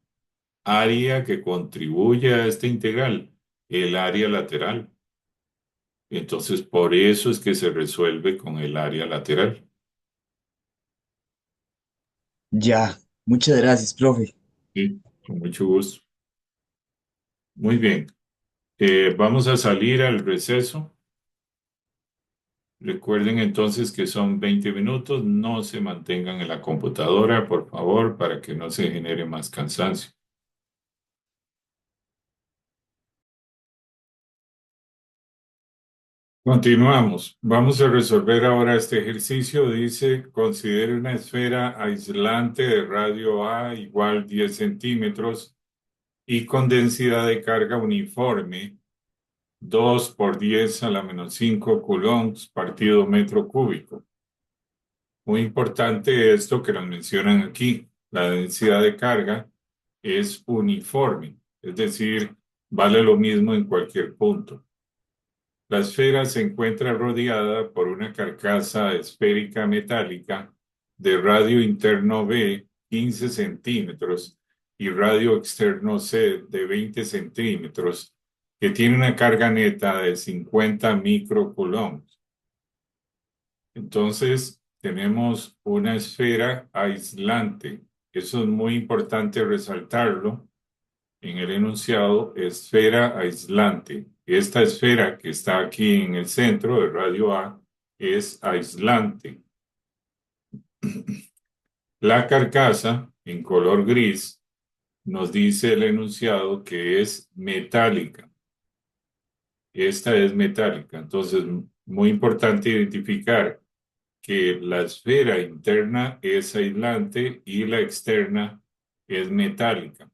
área que contribuye a esta integral? El área lateral. Entonces, por eso es que se resuelve con el área lateral. Ya, muchas gracias, profe. Sí, con mucho gusto. Muy bien. Vamos a salir al receso. Recuerden entonces que son 20 minutos. No se mantengan en la computadora, por favor, para que no se genere más cansancio. Continuamos. Vamos a resolver ahora este ejercicio. Dice, considere una esfera aislante de radio A igual 10 centímetros y con densidad de carga uniforme 2 por 10 a la menos 5 coulombs partido metro cúbico. Muy importante esto que nos mencionan aquí. La densidad de carga es uniforme, es decir, vale lo mismo en cualquier punto. La esfera se encuentra rodeada por una carcasa esférica metálica de radio interno B 15 centímetros y radio externo C de 20 centímetros, que tiene una carga neta de 50 microcoulombs. Entonces, tenemos una esfera aislante. Eso es muy importante resaltarlo en el enunciado, esfera aislante. Esta esfera que está aquí en el centro de radio A es aislante. La carcasa, en color gris, nos dice el enunciado que es metálica. Esta es metálica. Entonces, muy importante identificar que la esfera interna es aislante y la externa es metálica.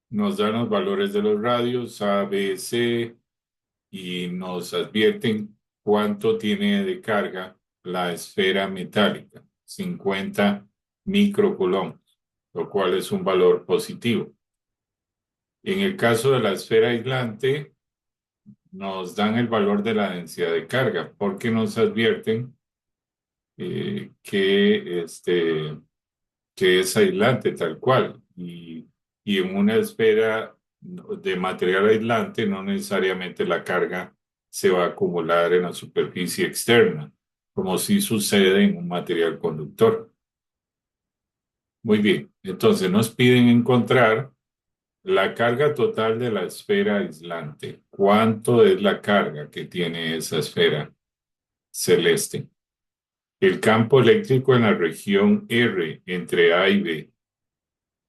Nos dan los valores de los radios A, B, C y nos advierten cuánto tiene de carga la esfera metálica, 50 microcoulombs, lo cual es un valor positivo. En el caso de la esfera aislante, nos dan el valor de la densidad de carga, porque nos advierten que es aislante tal cual. Y en una esfera de material aislante, no necesariamente la carga se va a acumular en la superficie externa, como si sucede en un material conductor. Muy bien, entonces nos piden encontrar la carga total de la esfera aislante. ¿Cuánto es la carga que tiene esa esfera celeste? El campo eléctrico en la región R entre A y B,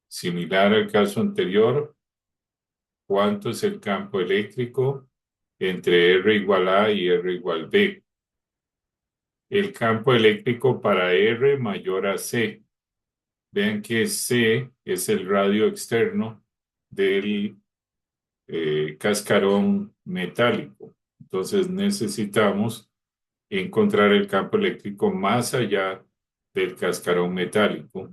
similar al caso anterior, ¿cuánto es el campo eléctrico entre R igual A y R igual B? El campo eléctrico para R mayor a C. Vean que C es el radio externo del cascarón metálico. Entonces necesitamos encontrar el campo eléctrico más allá del cascarón metálico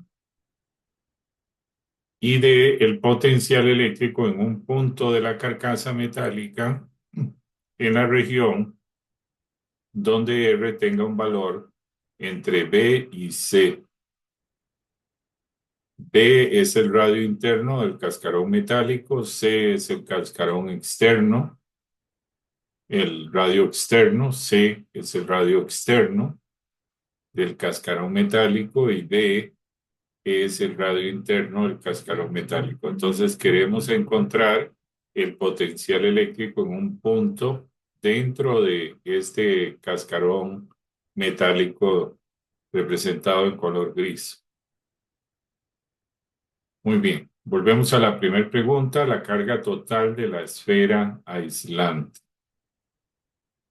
y de el potencial eléctrico en un punto de la carcasa metálica en la región donde R tenga un valor entre B y C. B es el radio interno del cascarón metálico, C es el cascarón externo, el radio externo, C es el radio externo del cascarón metálico y B es el radio interno del cascarón metálico. Entonces queremos encontrar el potencial eléctrico en un punto dentro de este cascarón metálico representado en color gris. Muy bien, volvemos a la primera pregunta, la carga total de la esfera aislante.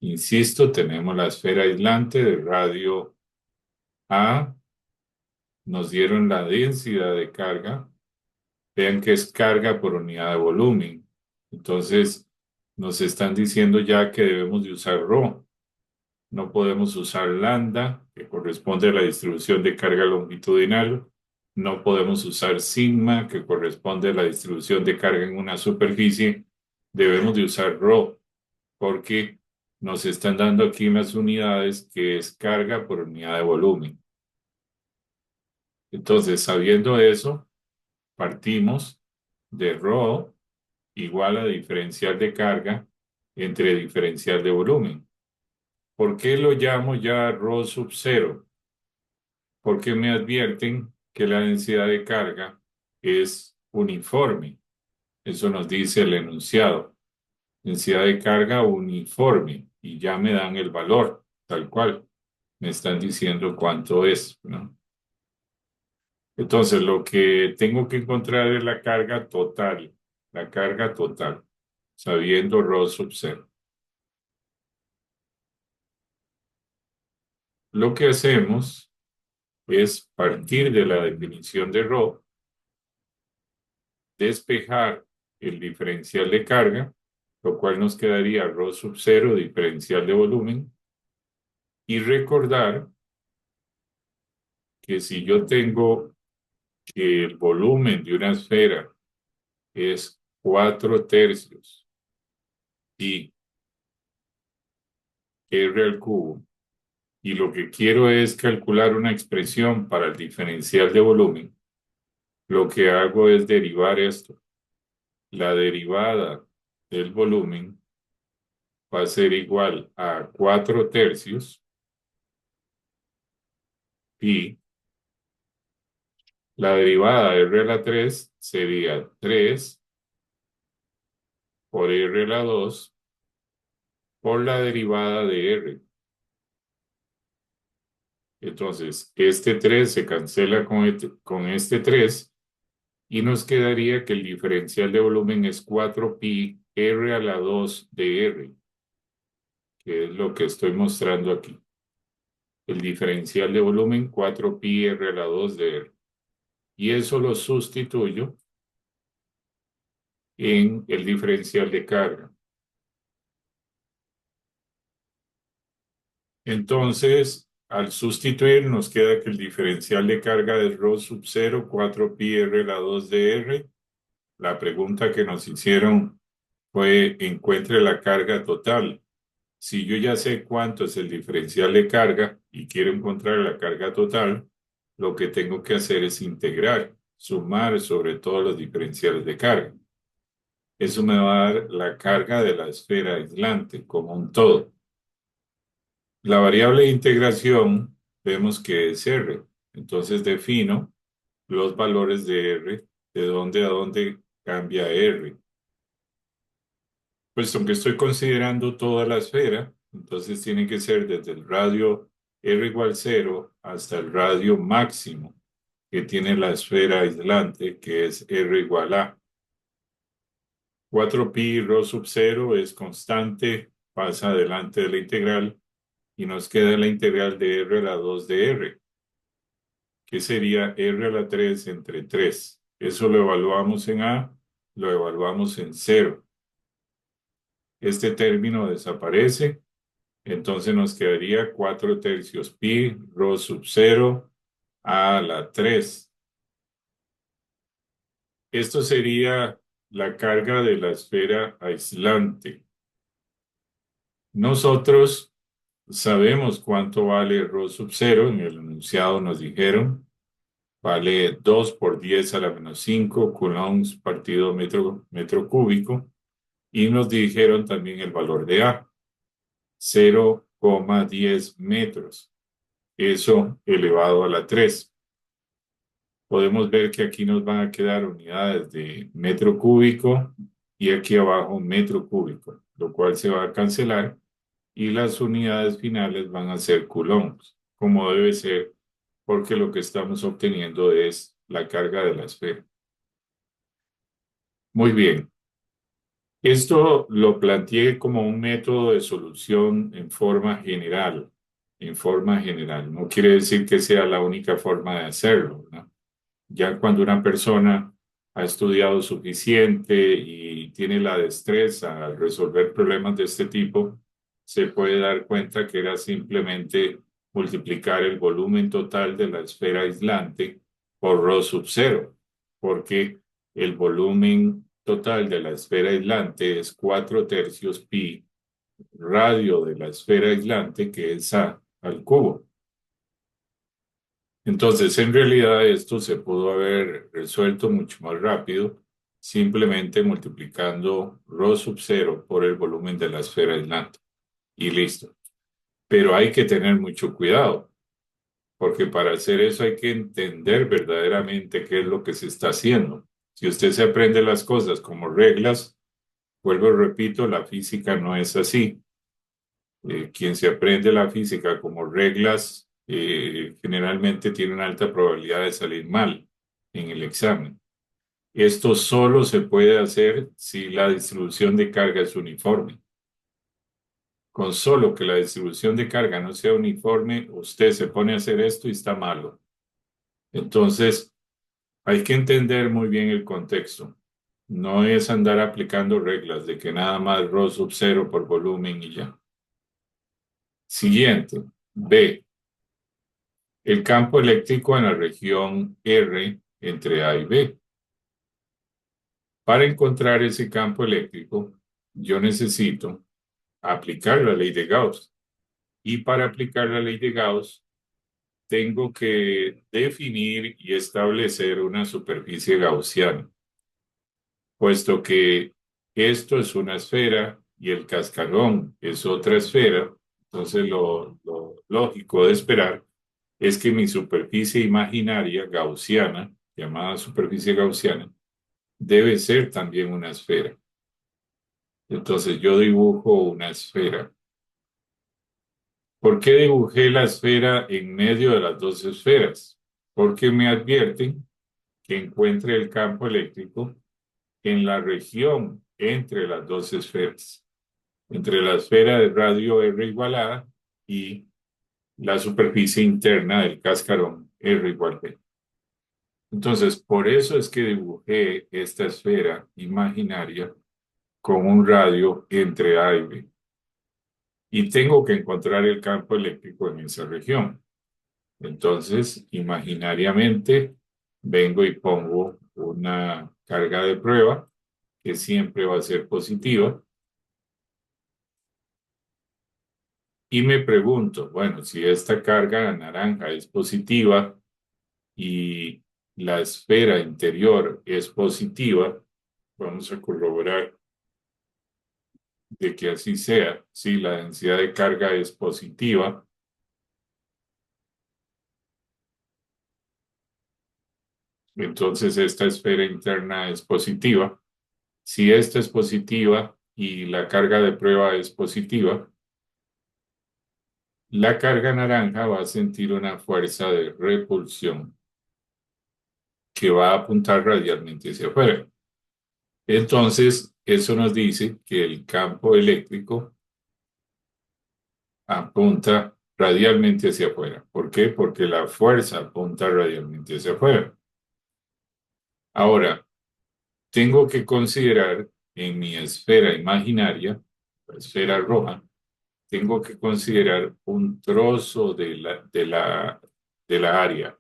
Insisto, tenemos la esfera aislante de radio A, nos dieron la densidad de carga. Vean que es carga por unidad de volumen. Entonces, nos están diciendo ya que debemos de usar ρ. No podemos usar lambda, que corresponde a la distribución de carga longitudinal. No podemos usar sigma, que corresponde a la distribución de carga en una superficie. Debemos de usar ρ, porque nos están dando aquí las unidades que es carga por unidad de volumen. Entonces, sabiendo eso, partimos de ρ igual a diferencial de carga entre diferencial de volumen. ¿Por qué lo llamo ya ρ sub cero? Porque me advierten que la densidad de carga es uniforme. Eso nos dice el enunciado. Densidad de carga uniforme. Y ya me dan el valor, tal cual. Me están diciendo cuánto es, ¿no? Entonces, lo que tengo que encontrar es la carga total, sabiendo ρ sub cero. Lo que hacemos es partir de la definición de ρ, despejar el diferencial de carga, lo cual nos quedaría ρ sub cero, diferencial de volumen, y recordar que si yo tengo que el volumen de una esfera es 4/3 y R al cubo, y lo que quiero es calcular una expresión para el diferencial de volumen, lo que hago es derivar esto. La derivada del volumen va a ser igual a 4/3 y la derivada de R a la 3 sería 3 por R a la 2 por la derivada de R. Entonces, este 3 se cancela con este 3 y nos quedaría que el diferencial de volumen es 4pi R a la 2 de R, que es lo que estoy mostrando aquí. El diferencial de volumen 4pi R a la 2 de R. Y eso lo sustituyo en el diferencial de carga. Entonces, al sustituir, nos queda que el diferencial de carga es ρ sub 0, 4pi R a la 2 de R, la pregunta que nos hicieron fue encuentre la carga total. Si yo ya sé cuánto es el diferencial de carga y quiero encontrar la carga total, lo que tengo que hacer es integrar, sumar sobre todos los diferenciales de carga. Eso me va a dar la carga de la esfera aislante como un todo. La variable de integración vemos que es R. Entonces defino los valores de R, de dónde a dónde cambia R. Puesto que estoy considerando toda la esfera, entonces tiene que ser desde el radio R igual 0 hasta el radio máximo que tiene la esfera aislante, que es R igual a. 4pi rho sub 0 es constante, pasa adelante de la integral y nos queda la integral de R a la 2 de R, que sería R a la 3 entre 3. Eso lo evaluamos en A, lo evaluamos en 0. Este término desaparece. Entonces nos quedaría 4 tercios pi, rho sub 0 a la 3. Esto sería la carga de la esfera aislante. Nosotros sabemos cuánto vale rho sub 0. En el enunciado nos dijeron, vale 2 por 10 a la menos 5 coulombs partido metro cúbico. Y nos dijeron también el valor de A, 0,10 metros. Eso elevado a la 3. Podemos ver que aquí nos van a quedar unidades de metro cúbico y aquí abajo metro cúbico, lo cual se va a cancelar y las unidades finales van a ser coulombs, como debe ser, porque lo que estamos obteniendo es la carga de la esfera. Muy bien. Esto lo planteé como un método de solución en forma general, en forma general. No quiere decir que sea la única forma de hacerlo, ¿no? Ya cuando una persona ha estudiado suficiente y tiene la destreza al resolver problemas de este tipo, se puede dar cuenta que era simplemente multiplicar el volumen total de la esfera aislante por rho sub 0, porque el volumen total de la esfera aislante es 4 tercios pi radio de la esfera aislante, que es A al cubo. Entonces, en realidad esto se pudo haber resuelto mucho más rápido, simplemente multiplicando rho sub 0 por el volumen de la esfera aislante. Y listo. Pero hay que tener mucho cuidado, porque para hacer eso hay que entender verdaderamente qué es lo que se está haciendo. Si usted se aprende las cosas como reglas, vuelvo y repito, la física no es así. Quien se aprende la física como reglas generalmente tiene una alta probabilidad de salir mal en el examen. Esto solo se puede hacer si la distribución de carga es uniforme. Con solo que la distribución de carga no sea uniforme, usted se pone a hacer esto y está malo. Entonces, hay que entender muy bien el contexto. No es andar aplicando reglas de que nada más rho sub 0 por volumen y ya. Siguiente, B. El campo eléctrico en la región R entre A y B. Para encontrar ese campo eléctrico, yo necesito aplicar la ley de Gauss. Y para aplicar la ley de Gauss, tengo que definir y establecer una superficie gaussiana, puesto que esto es una esfera y el cascarón es otra esfera. Entonces, lo lógico de esperar es que mi superficie imaginaria gaussiana, llamada superficie gaussiana, debe ser también una esfera. Entonces yo dibujo una esfera. ¿Por qué dibujé la esfera en medio de las dos esferas? Porque me advierten que encuentre el campo eléctrico en la región entre las dos esferas, entre la esfera de radio R igual a y la superficie interna del cascarón R igual B. Entonces, por eso es que dibujé esta esfera imaginaria con un radio entre A y B. Y tengo que encontrar el campo eléctrico en esa región. Entonces, imaginariamente, vengo y pongo una carga de prueba que siempre va a ser positiva. Y me pregunto, bueno, si esta carga naranja es positiva y la esfera interior es positiva, vamos a corroborar de que así sea. Si la densidad de carga es positiva, entonces esta esfera interna es positiva. Si esta es positiva y la carga de prueba es positiva, la carga naranja va a sentir una fuerza de repulsión que va a apuntar radialmente hacia afuera. Entonces, eso nos dice que el campo eléctrico apunta radialmente hacia afuera. ¿Por qué? Porque la fuerza apunta radialmente hacia afuera. Ahora, tengo que considerar en mi esfera imaginaria, la esfera roja, tengo que considerar un trozo de la área,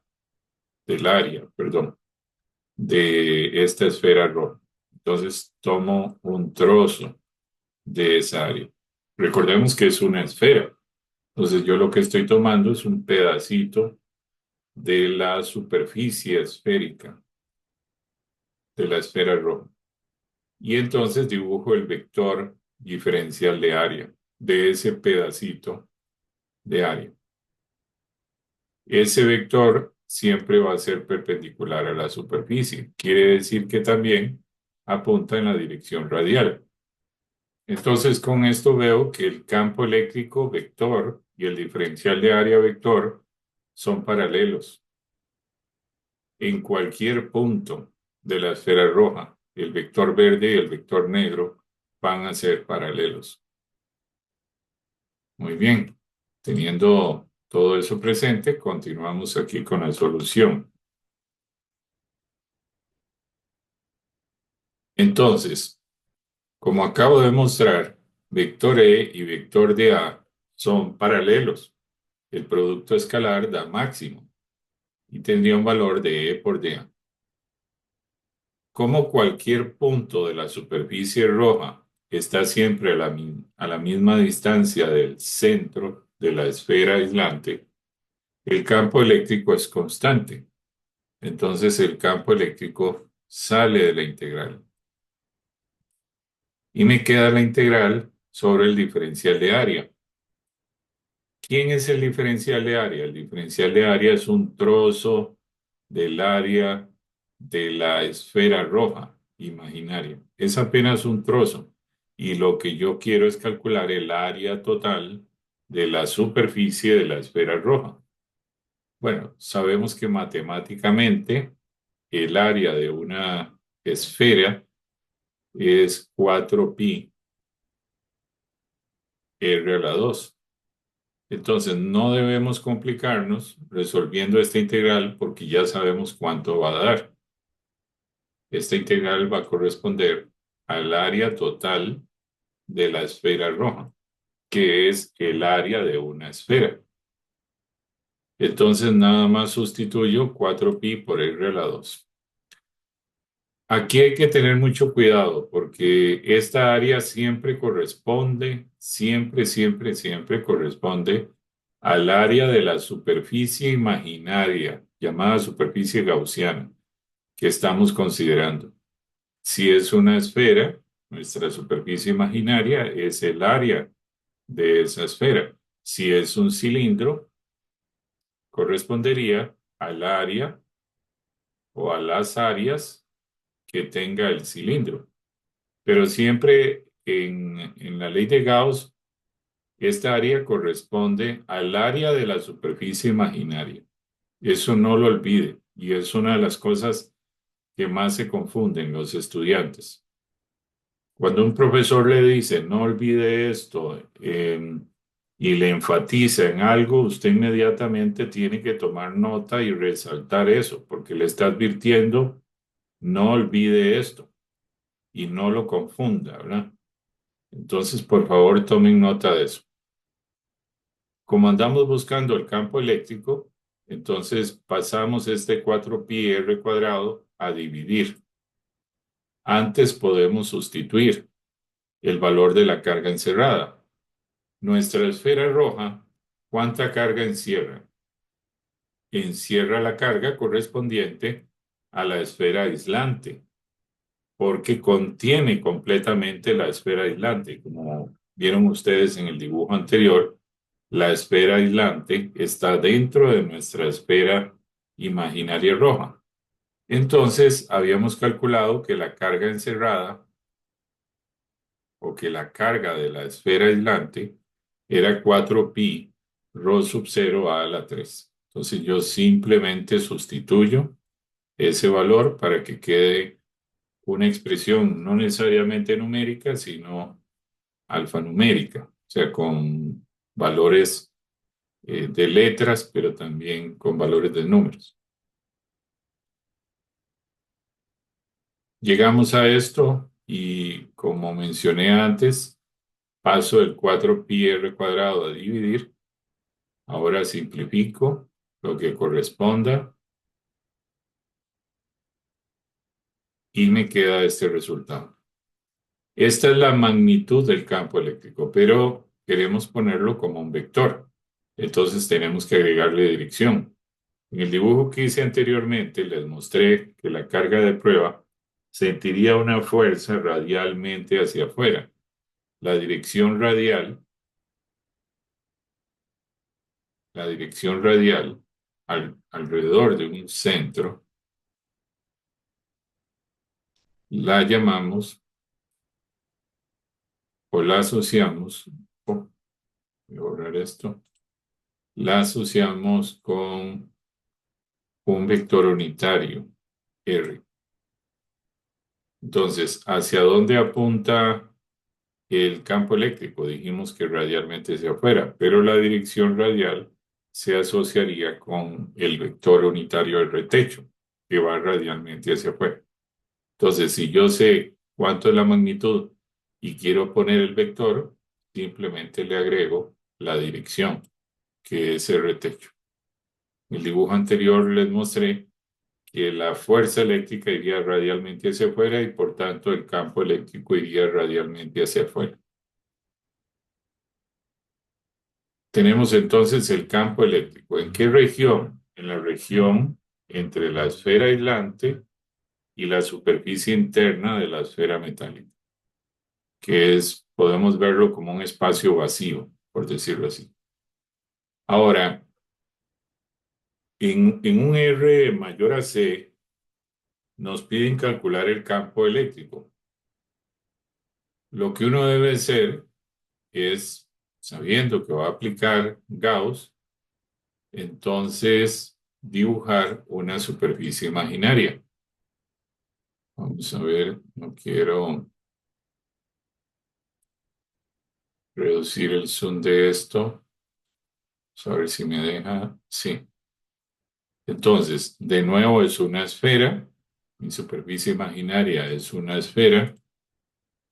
del área, perdón, de esta esfera roja. Entonces, tomo un trozo de esa área. Recordemos que es una esfera. Entonces yo lo que estoy tomando es un pedacito de la superficie esférica de la esfera roja. Y entonces dibujo el vector diferencial de área de ese pedacito de área. Ese vector siempre va a ser perpendicular a la superficie. Quiere decir que también apunta en la dirección radial. Entonces, con esto veo que el campo eléctrico vector y el diferencial de área vector son paralelos. En cualquier punto de la esfera roja, el vector verde y el vector negro van a ser paralelos. Muy bien. Teniendo todo eso presente, continuamos aquí con la solución. Entonces, como acabo de mostrar, vector E y vector de A son paralelos. El producto escalar da máximo y tendría un valor de E por dA. Como cualquier punto de la superficie roja está siempre a la misma distancia del centro de la esfera aislante, el campo eléctrico es constante. Entonces el campo eléctrico sale de la integral. Y me queda la integral sobre el diferencial de área. ¿Quién es el diferencial de área? El diferencial de área es un trozo del área de la esfera roja imaginaria. Es apenas un trozo. Y lo que yo quiero es calcular el área total de la superficie de la esfera roja. Bueno, sabemos que matemáticamente el área de una esfera es 4pi r a la 2. Entonces, no debemos complicarnos resolviendo esta integral porque ya sabemos cuánto va a dar. Esta integral va a corresponder al área total de la esfera roja, que es el área de una esfera. Entonces, nada más sustituyo 4pi por r a la 2. Aquí hay que tener mucho cuidado porque esta área siempre corresponde, siempre corresponde al área de la superficie imaginaria, llamada superficie gaussiana, que estamos considerando. Si es una esfera, nuestra superficie imaginaria es el área de esa esfera. Si es un cilindro, correspondería al área o a las áreas que tenga el cilindro. Pero siempre en la ley de Gauss, esta área corresponde al área de la superficie imaginaria. Eso no lo olvide y es una de las cosas que más se confunden los estudiantes. Cuando un profesor le dice, no olvide esto, y le enfatiza en algo, usted inmediatamente tiene que tomar nota y resaltar eso, porque le está advirtiendo, no olvide esto y no lo confunda, ¿verdad? Entonces, por favor, tomen nota de eso. Como andamos buscando el campo eléctrico, entonces pasamos este 4pi r cuadrado a dividir. Antes podemos sustituir el valor de la carga encerrada. Nuestra esfera roja, ¿cuánta carga encierra? Encierra la carga correspondiente a la esfera aislante, porque contiene completamente la esfera aislante. Como vieron ustedes en el dibujo anterior, la esfera aislante está dentro de nuestra esfera imaginaria roja. Entonces, habíamos calculado que la carga encerrada o que la carga de la esfera aislante era 4pi rho sub 0 a la 3. Entonces, yo simplemente sustituyo ese valor para que quede una expresión no necesariamente numérica, sino alfanumérica, o sea, con valores de letras, pero también con valores de números. Llegamos a esto y, como mencioné antes, paso el 4pi r cuadrado a dividir. Ahora simplifico lo que corresponda y me queda este resultado. Esta es la magnitud del campo eléctrico, pero queremos ponerlo como un vector. Entonces tenemos que agregarle dirección. En el dibujo que hice anteriormente les mostré que la carga de prueba sentiría una fuerza radialmente hacia afuera. La dirección radial alrededor de un centro, la llamamos o la asociamos, voy a borrar esto, la asociamos con un vector unitario, R. Entonces, ¿hacia dónde apunta el campo eléctrico? Dijimos que radialmente hacia afuera, pero la dirección radial se asociaría con el vector unitario R techo, que va radialmente hacia afuera. Entonces, si yo sé cuánto es la magnitud y quiero poner el vector, simplemente le agrego la dirección, que es R techo. En el dibujo anterior les mostré que la fuerza eléctrica iría radialmente hacia afuera y por tanto el campo eléctrico iría radialmente hacia afuera. Tenemos entonces el campo eléctrico. ¿En qué región? En la región entre la esfera aislante y la superficie interna de la esfera metálica, que es, podemos verlo como un espacio vacío, por decirlo así. Ahora, en un R mayor a C, nos piden calcular el campo eléctrico. Lo que uno debe hacer es, sabiendo que va a aplicar Gauss, entonces dibujar una superficie imaginaria. Vamos a ver, no quiero reducir el zoom de esto. Vamos a ver si me deja. Sí. Entonces, de nuevo es una esfera. Mi superficie imaginaria es una esfera,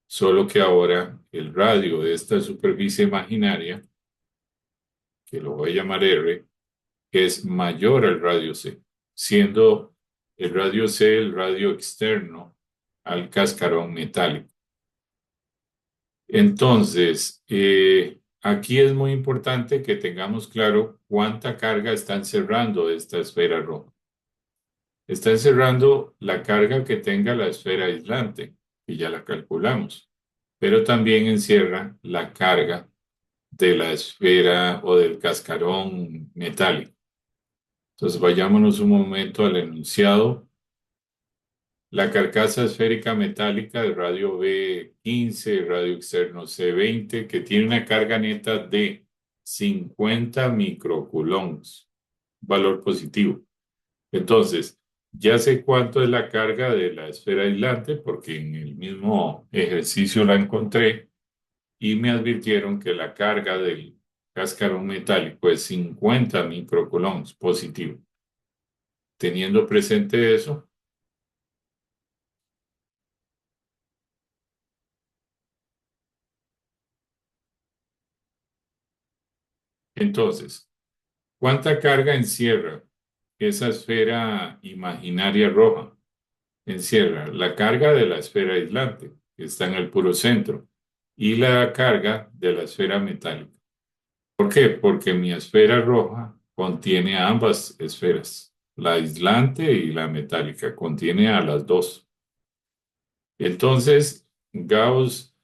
solo que ahora el radio de esta superficie imaginaria, que lo voy a llamar R, es mayor al radio C, siendo el radio C el radio externo al cascarón metálico. Entonces, aquí es muy importante que tengamos claro cuánta carga está encerrando esta esfera roja. Está encerrando la carga que tenga la esfera aislante, y ya la calculamos, pero también encierra la carga de la esfera o del cascarón metálico. Entonces, vayámonos un momento al enunciado. La carcasa esférica metálica de radio B15, radio externo C20, que tiene una carga neta de 50 microcoulombs, valor positivo. Entonces, ya sé cuánto es la carga de la esfera aislante, porque en el mismo ejercicio la encontré y me advirtieron que la carga del cascarón metálico es 50 microcoulombs positivo. Teniendo presente eso, entonces, ¿cuánta carga encierra esa esfera imaginaria roja? encierra la carga de la esfera aislante, que está en el puro centro, y la carga de la esfera metálica. ¿Por qué? Porque mi esfera roja contiene a ambas esferas, la aislante y la metálica, contiene a las dos. Entonces, Gauss,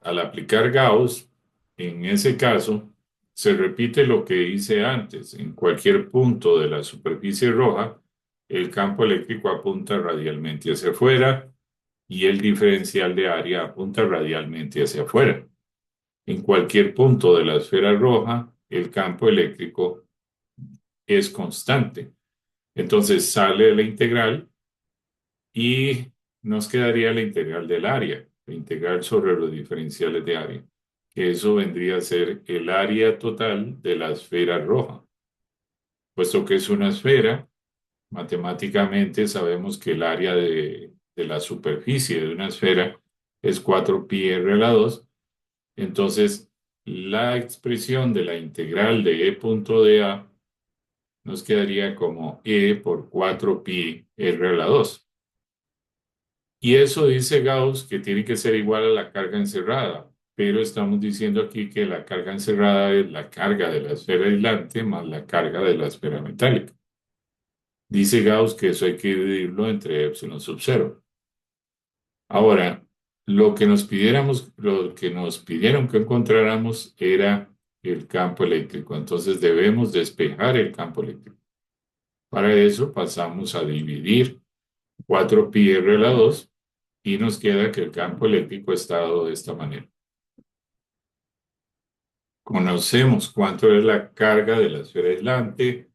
al aplicar Gauss, en ese caso, se repite lo que hice antes. En cualquier punto de la superficie roja, el campo eléctrico apunta radialmente hacia afuera y el diferencial de área apunta radialmente hacia afuera. En cualquier punto de la esfera roja, el campo eléctrico es constante. Entonces sale de la integral y nos quedaría la integral del área, la integral sobre los diferenciales de área, que eso vendría a ser el área total de la esfera roja. Puesto que es una esfera, matemáticamente sabemos que el área de la superficie de una esfera es 4pi r a la 2. Entonces, la expresión de la integral de e punto de a nos quedaría como e por 4pi r a la 2. Y eso dice Gauss que tiene que ser igual a la carga encerrada, pero estamos diciendo aquí que la carga encerrada es la carga de la esfera aislante más la carga de la esfera metálica. Dice Gauss que eso hay que dividirlo entre epsilon sub cero. Ahora, lo que nos pidieron que encontráramos era el campo eléctrico. Entonces debemos despejar el campo eléctrico. Para eso pasamos a dividir 4pi r a la 2 y nos queda que el campo eléctrico está dado de esta manera. Conocemos cuánto es la carga de la esfera aislante,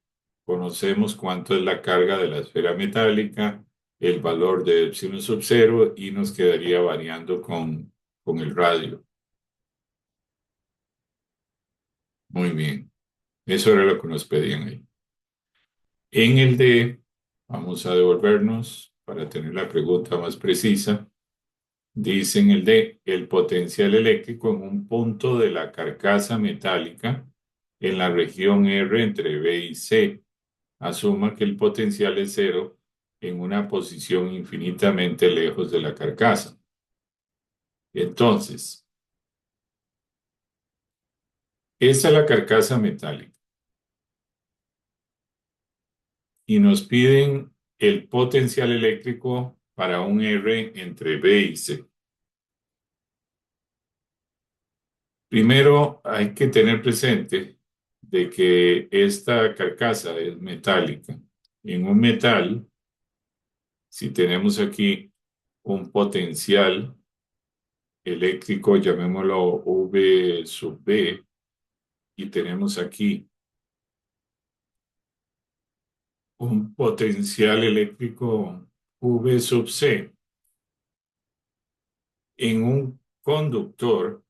conocemos cuánto es la carga de la esfera metálica, el valor de epsilon sub cero y nos quedaría variando con el radio. Muy bien, eso era lo que nos pedían ahí. En el D, vamos a devolvernos para tener la pregunta más precisa. Dice en el D, el potencial eléctrico en un punto de la carcasa metálica en la región R entre B y C. Asuma que el potencial es cero en una posición infinitamente lejos de la carcasa. Entonces, esta es la carcasa metálica y nos piden el potencial eléctrico para un R entre B y C. Primero hay que tener presente de que esta carcasa es metálica. En un metal, si tenemos aquí un potencial eléctrico, llamémoslo V sub B, y tenemos aquí un potencial eléctrico V sub C. En un conductor,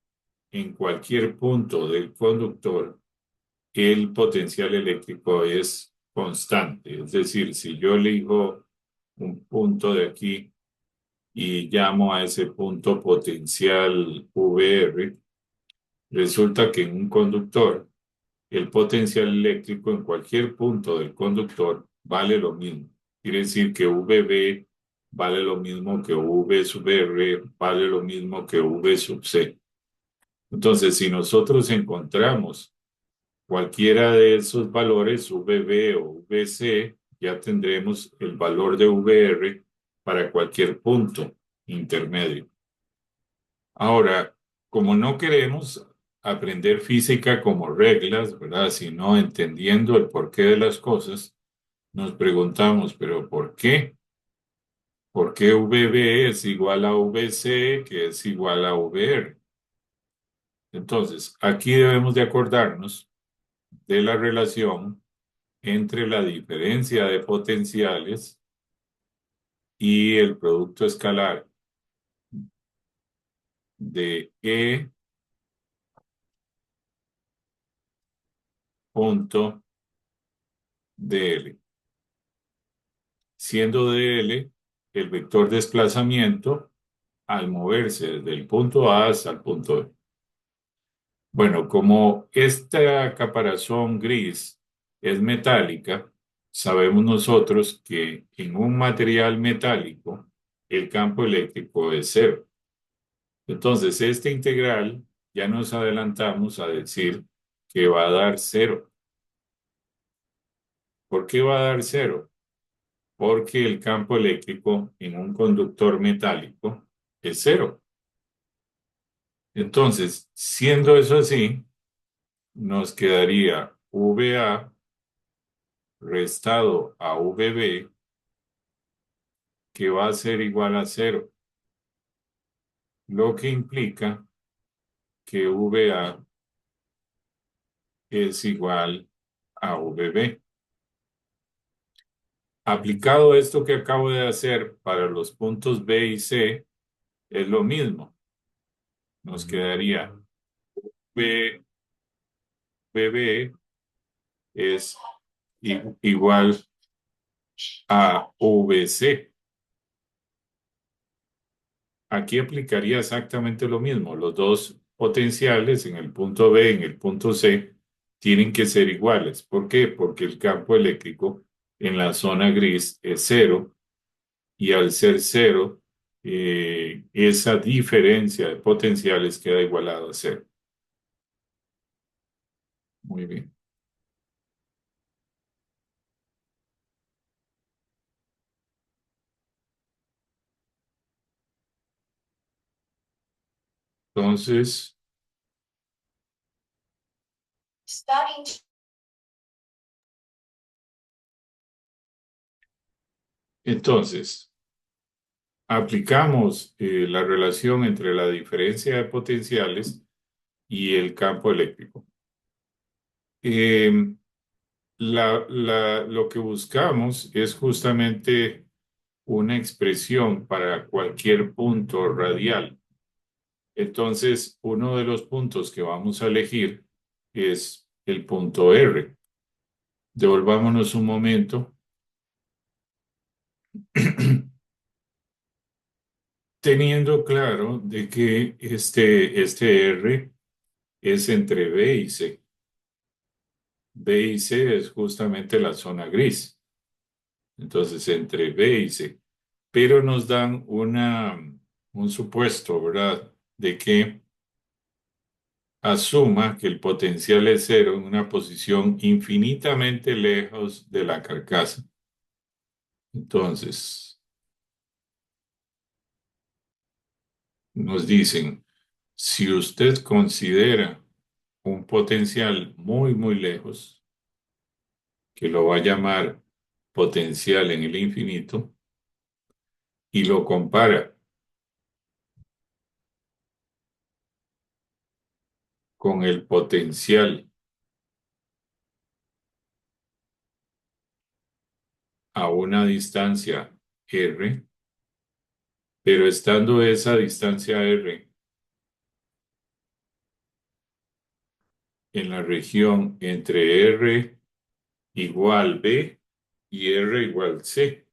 en cualquier punto del conductor, el potencial eléctrico es constante. Es decir, si yo elijo un punto de aquí y llamo a ese punto potencial VR, resulta que en un conductor el potencial eléctrico en cualquier punto del conductor vale lo mismo. Quiere decir que VB vale lo mismo que V sub R, vale lo mismo que V sub C. Entonces, si nosotros encontramos cualquiera de esos valores, VB o VC, ya tendremos el valor de VR para cualquier punto intermedio. Ahora, como no queremos aprender física como reglas, ¿verdad? Sino entendiendo el porqué de las cosas, nos preguntamos, ¿pero por qué? ¿Por qué VB es igual a VC, que es igual a VR? Entonces, aquí debemos de acordarnos de la relación entre la diferencia de potenciales y el producto escalar de E punto dl, siendo dl el vector de desplazamiento al moverse desde el punto A hasta el punto B. Bueno, como esta caparazón gris es metálica, sabemos nosotros que en un material metálico el campo eléctrico es cero. Entonces, este integral ya nos adelantamos a decir que va a dar cero. ¿Por qué va a dar cero? Porque el campo eléctrico en un conductor metálico es cero. Entonces, siendo eso así, nos quedaría VA restado a VB, que va a ser igual a cero, lo que implica que VA es igual a VB. Aplicado esto que acabo de hacer para los puntos B y C, es lo mismo. Nos quedaría VB es igual a VC. Aquí aplicaría exactamente lo mismo. Los dos potenciales en el punto B y en el punto C tienen que ser iguales. ¿Por qué? Porque el campo eléctrico en la zona gris es cero y al ser cero, esa diferencia de potenciales queda igualada a cero. Muy bien. Entonces, entonces, aplicamos la relación entre la diferencia de potenciales y el campo eléctrico. Eh, lo que buscamos es justamente una expresión para cualquier punto radial. Entonces, uno de los puntos que vamos a elegir es el punto R. Devolvámonos un momento. Teniendo claro de que este R es entre B y C. B y C es justamente la zona gris. Entonces, entre B y C. Pero nos dan un supuesto, ¿verdad? De que asuma que el potencial es cero en una posición infinitamente lejos de la carcasa. Entonces, nos dicen, si usted considera un potencial muy, muy lejos, que lo va a llamar potencial en el infinito, y lo compara con el potencial a una distancia r, pero estando esa distancia r en la región entre r igual b y r igual c.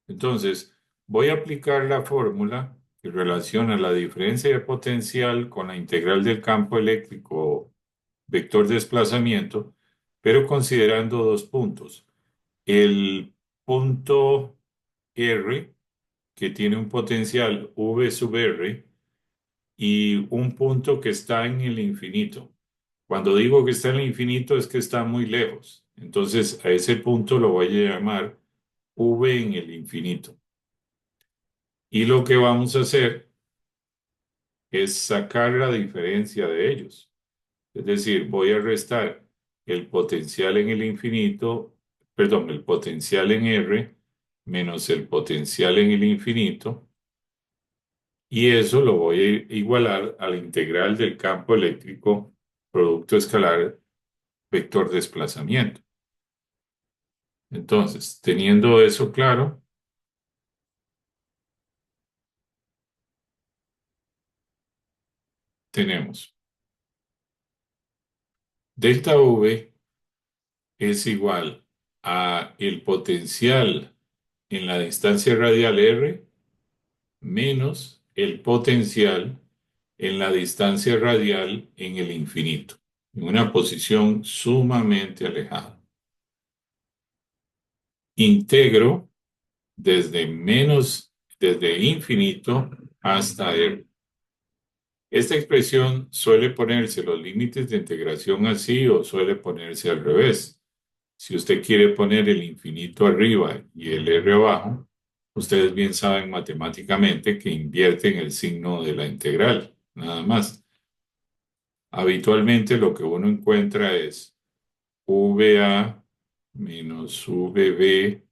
Entonces, voy a aplicar la fórmula que relaciona la diferencia de potencial con la integral del campo eléctrico vector desplazamiento, pero considerando dos puntos. El punto R, que tiene un potencial V sub R, y un punto que está en el infinito. Cuando digo que está en el infinito es que está muy lejos. Entonces, a ese punto lo voy a llamar V en el infinito. Y lo que vamos a hacer es sacar la diferencia de ellos. Es decir, voy a restar el potencial en el infinito, perdón, el potencial en R menos el potencial en el infinito, y eso lo voy a igualar a la integral del campo eléctrico producto escalar vector desplazamiento. Entonces, teniendo eso claro, tenemos delta V es igual a el potencial en la distancia radial R menos el potencial en la distancia radial en el infinito, en una posición sumamente alejada. integro desde desde infinito hasta R. Esta expresión suele ponerse los límites de integración así o suele ponerse al revés. Si usted quiere poner el infinito arriba y el R abajo, ustedes bien saben matemáticamente que invierten el signo de la integral, nada más. Habitualmente lo que uno encuentra es VA menos VB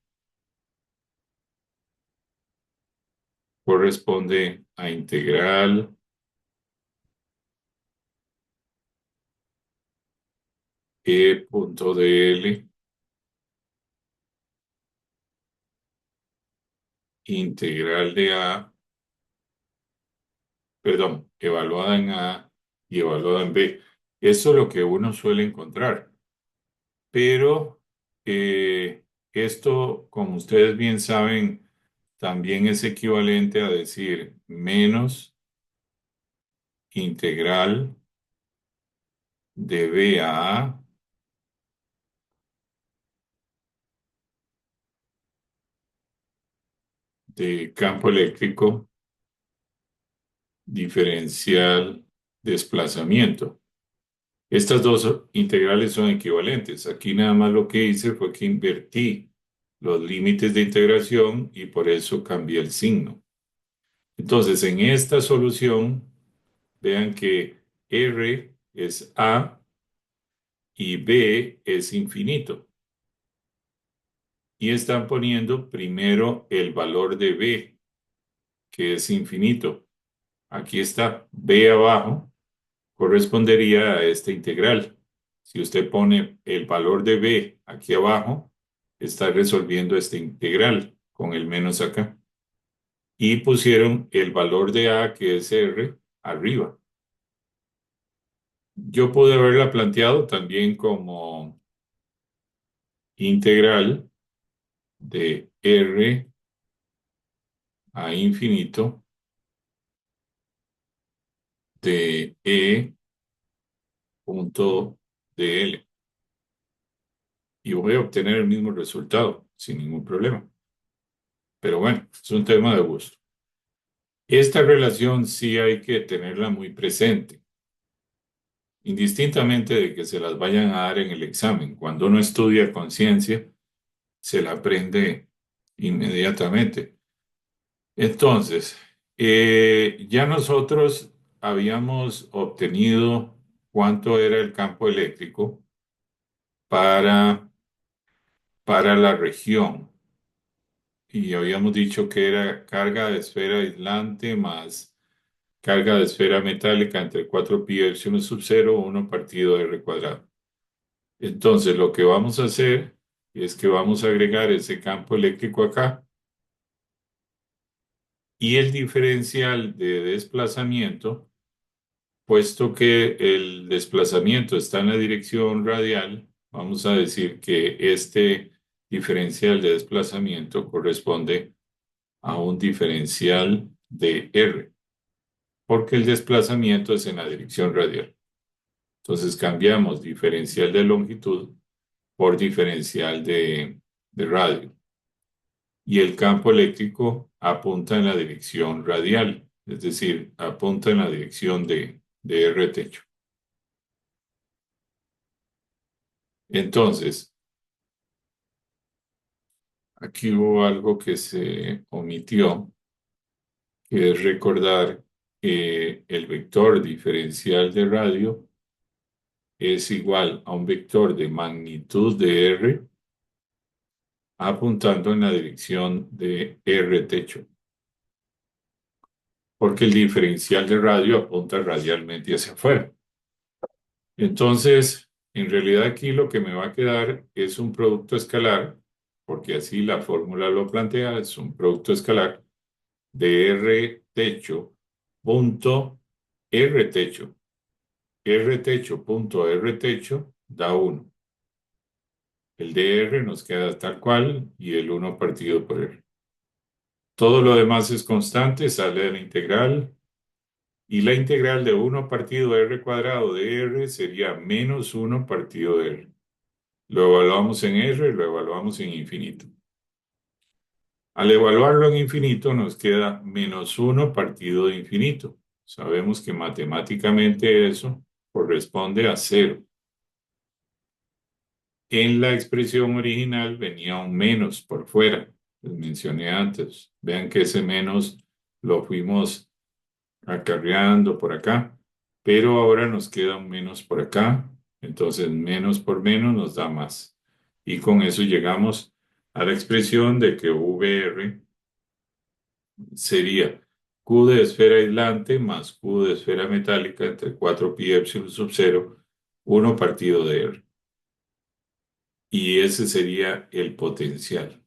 corresponde a integral E.dl integral de A, perdón, evaluada en A y evaluada en B. Eso es lo que uno suele encontrar. Pero esto, como ustedes bien saben, también es equivalente a decir menos integral de B a A de campo eléctrico diferencial desplazamiento. Estas dos integrales son equivalentes. Aquí nada más lo que hice fue que invertí los límites de integración y por eso cambié el signo. Entonces, en esta solución, vean que R es A y B es infinito. Y están poniendo primero el valor de B, que es infinito. Aquí está B abajo, correspondería a esta integral. Si usted pone el valor de B aquí abajo, está resolviendo esta integral con el menos acá. Y pusieron el valor de A, que es R, arriba. Yo pude haberla planteado también como integral de R a infinito de E punto dl. Y voy a obtener el mismo resultado sin ningún problema. Pero bueno, es un tema de gusto. Esta relación sí hay que tenerla muy presente, indistintamente de que se las vayan a dar en el examen. Cuando uno estudia conciencia, se la aprende inmediatamente. Entonces, ya nosotros habíamos obtenido cuánto era el campo eléctrico para, para la región. Y habíamos dicho que era carga de esfera aislante más carga de esfera metálica entre 4pi epsilon sub 0, 1 partido r cuadrado. Entonces, lo que vamos a hacer es que vamos a agregar ese campo eléctrico acá y el diferencial de desplazamiento, puesto que el desplazamiento está en la dirección radial, vamos a decir que este diferencial de desplazamiento corresponde a un diferencial de r, porque el desplazamiento es en la dirección radial. Entonces cambiamos diferencial de longitud por diferencial de radio. Y el campo eléctrico apunta en la dirección radial, es decir, apunta en la dirección de R techo. Entonces, aquí hubo algo que se omitió, que es recordar que el vector diferencial de radio es igual a un vector de magnitud de R apuntando en la dirección de R techo, porque el diferencial de radio apunta radialmente hacia afuera. Entonces, en realidad aquí lo que me va a quedar es un producto escalar, porque así la fórmula lo plantea, es un producto escalar de R techo punto R techo. R techo punto R techo da 1. El de R nos queda tal cual y el 1 partido por R. Todo lo demás es constante, sale de la integral. Y la integral de 1 partido R cuadrado de R sería menos 1 partido de R. Lo evaluamos en R, lo evaluamos en infinito. Al evaluarlo en infinito nos queda -1 partido de infinito. Sabemos que matemáticamente eso corresponde a cero. En la expresión original venía un menos por fuera, les mencioné antes. Vean que ese menos lo fuimos acarreando por acá, pero ahora nos queda un menos por acá, entonces menos por menos nos da más. Y con eso llegamos a la expresión de que VR sería Q de esfera aislante más Q de esfera metálica entre 4pi epsilon sub 0, 1 partido de R. Y ese sería el potencial.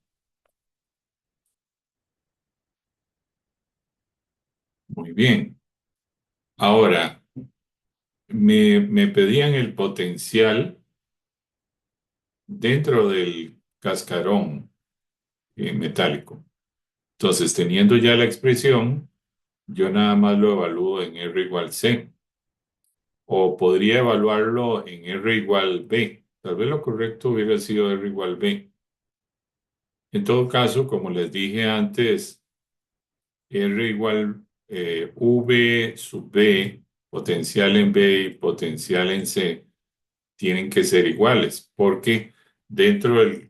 Muy bien. Ahora, me pedían el potencial dentro del cascarón metálico. Entonces, teniendo ya la expresión, yo nada más lo evalúo en R igual C. O podría evaluarlo en R igual B. Tal vez lo correcto hubiera sido R igual B. En todo caso, como les dije antes, R igual V sub B, potencial en B y potencial en C, tienen que ser iguales, porque dentro del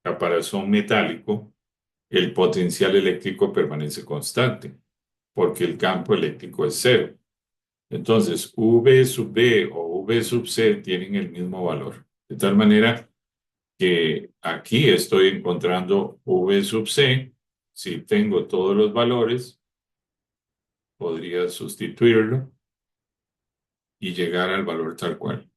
caparazón metálico, el potencial eléctrico permanece constante, porque el campo eléctrico es cero. Entonces, V sub B o V sub C tienen el mismo valor. De tal manera que aquí estoy encontrando V sub C. Si tengo todos los valores, podría sustituirlo y llegar al valor tal cual.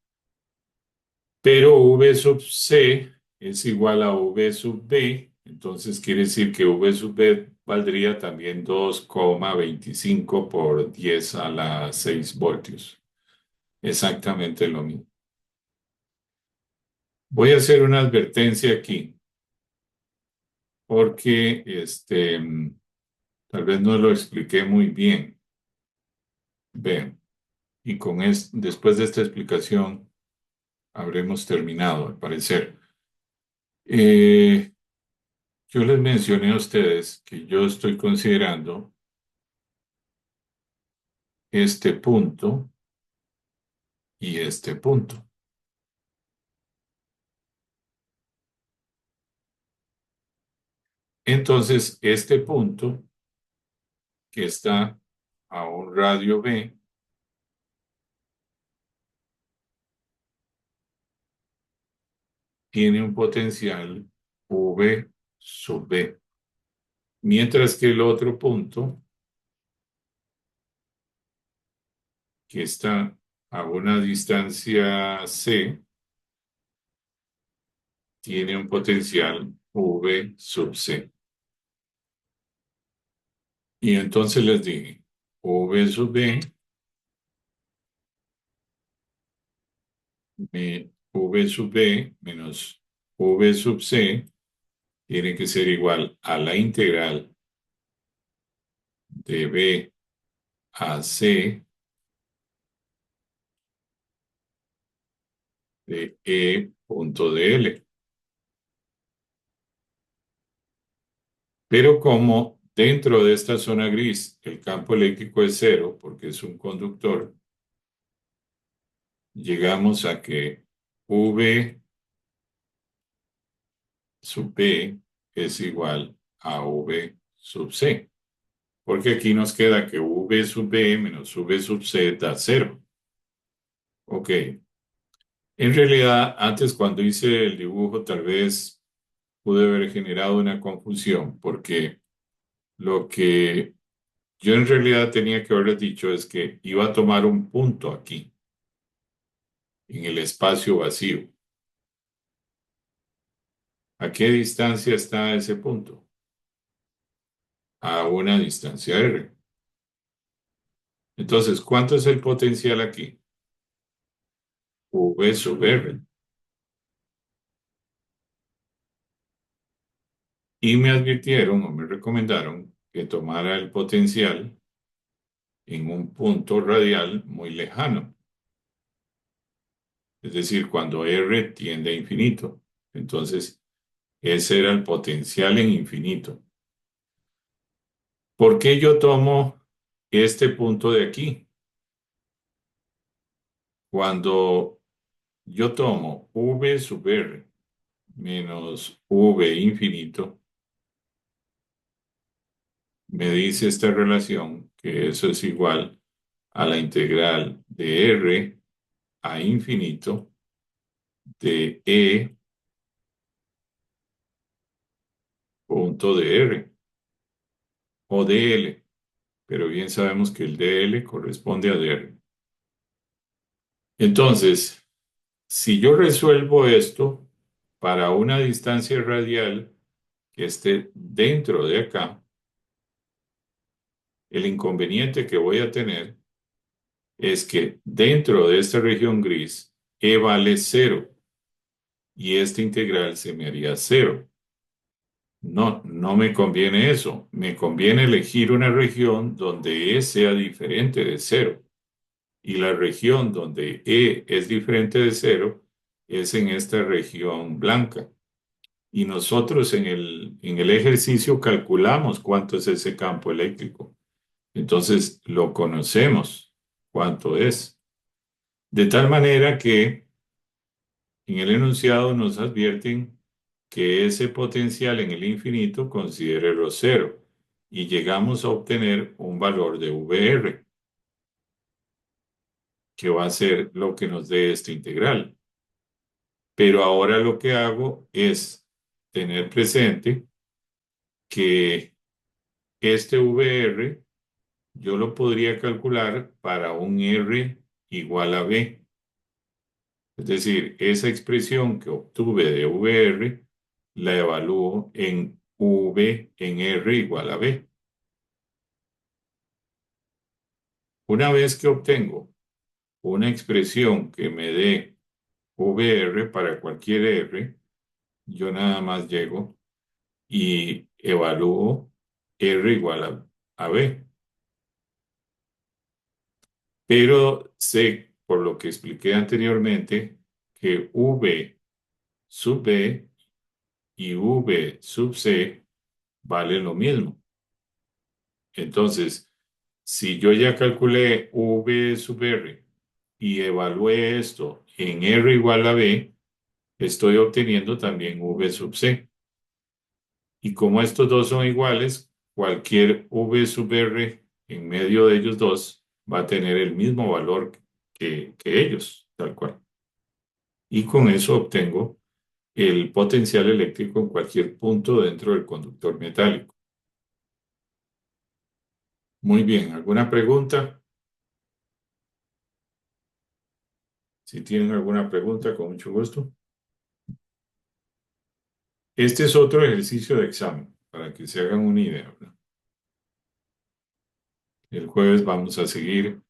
Pero V sub C es igual a V sub B, entonces quiere decir que V sub B valdría también 2,25 por 10 a la 6 voltios. Exactamente lo mismo. Voy a hacer una advertencia aquí, porque tal vez no lo expliqué muy bien. Vean, y después de esta explicación habremos terminado, al parecer. Eh, yo les mencioné a ustedes que yo estoy considerando este punto y este punto. Entonces, este punto que está a un radio B tiene un potencial V sub B, mientras que el otro punto que está a una distancia C tiene un potencial V sub C. Y entonces les dije, V sub B, V sub B menos V sub C tiene que ser igual a la integral de B a C de E punto de L. Pero como dentro de esta zona gris el campo eléctrico es cero porque es un conductor, llegamos a que V sub B es igual a V sub C. Porque aquí nos queda que V sub B menos V sub C da cero. Ok. En realidad, antes cuando hice el dibujo, tal vez pude haber generado una confusión, porque lo que yo en realidad tenía que haberles dicho es que iba a tomar un punto aquí, en el espacio vacío. ¿A qué distancia está ese punto? A una distancia R. Entonces, ¿cuánto es el potencial aquí? V sub R. Y me advirtieron o me recomendaron que tomara el potencial en un punto radial muy lejano, es decir, cuando R tiende a infinito. Entonces, ese era el potencial en infinito. ¿Por qué yo tomo este punto de aquí? Cuando yo tomo v sub r menos v infinito, me dice esta relación que eso es igual a la integral de r a infinito de e punto de r o dl, pero bien sabemos que el dl corresponde a dr. Entonces, si yo resuelvo esto para una distancia radial que esté dentro de acá, el inconveniente que voy a tener es que dentro de esta región gris, e vale cero y esta integral se me haría cero. No, no me conviene eso. Me conviene elegir una región donde e sea diferente de cero. Y la región donde e es diferente de cero es en esta región blanca. Y nosotros en el ejercicio calculamos cuánto es ese campo eléctrico. Entonces lo conocemos cuánto es. De tal manera que en el enunciado nos advierten que ese potencial en el infinito considérelo cero y llegamos a obtener un valor de VR, que va a ser lo que nos dé esta integral. Pero ahora lo que hago es tener presente que este VR yo lo podría calcular para un R igual a B. Es decir, esa expresión que obtuve de VR la evalúo en V en R igual a B. Una vez que obtengo una expresión que me dé VR para cualquier R, yo nada más llego y evalúo R igual a B. Pero sé, por lo que expliqué anteriormente, que V sub B y V sub C valen lo mismo. Entonces, si yo ya calculé V sub R y evalué esto en R igual a B, estoy obteniendo también V sub C. Y como estos dos son iguales, cualquier V sub R en medio de ellos dos va a tener el mismo valor que ellos, tal cual. Y con eso obtengo el potencial eléctrico en cualquier punto dentro del conductor metálico. Muy bien, ¿alguna pregunta? Si tienen alguna pregunta, con mucho gusto. Este es otro ejercicio de examen, para que se hagan una idea, ¿verdad? El jueves vamos a seguir.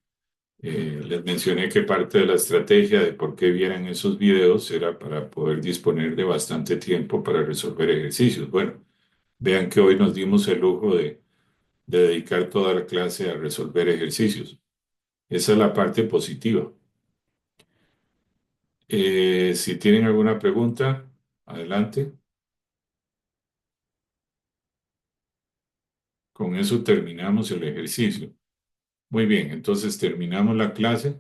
Les mencioné que parte de la estrategia de por qué vienen esos videos era para poder disponer de bastante tiempo para resolver ejercicios. Bueno, vean que hoy nos dimos el lujo de dedicar toda la clase a resolver ejercicios. Esa es la parte positiva. Si tienen alguna pregunta, adelante. Con eso terminamos el ejercicio. Muy bien, entonces terminamos la clase.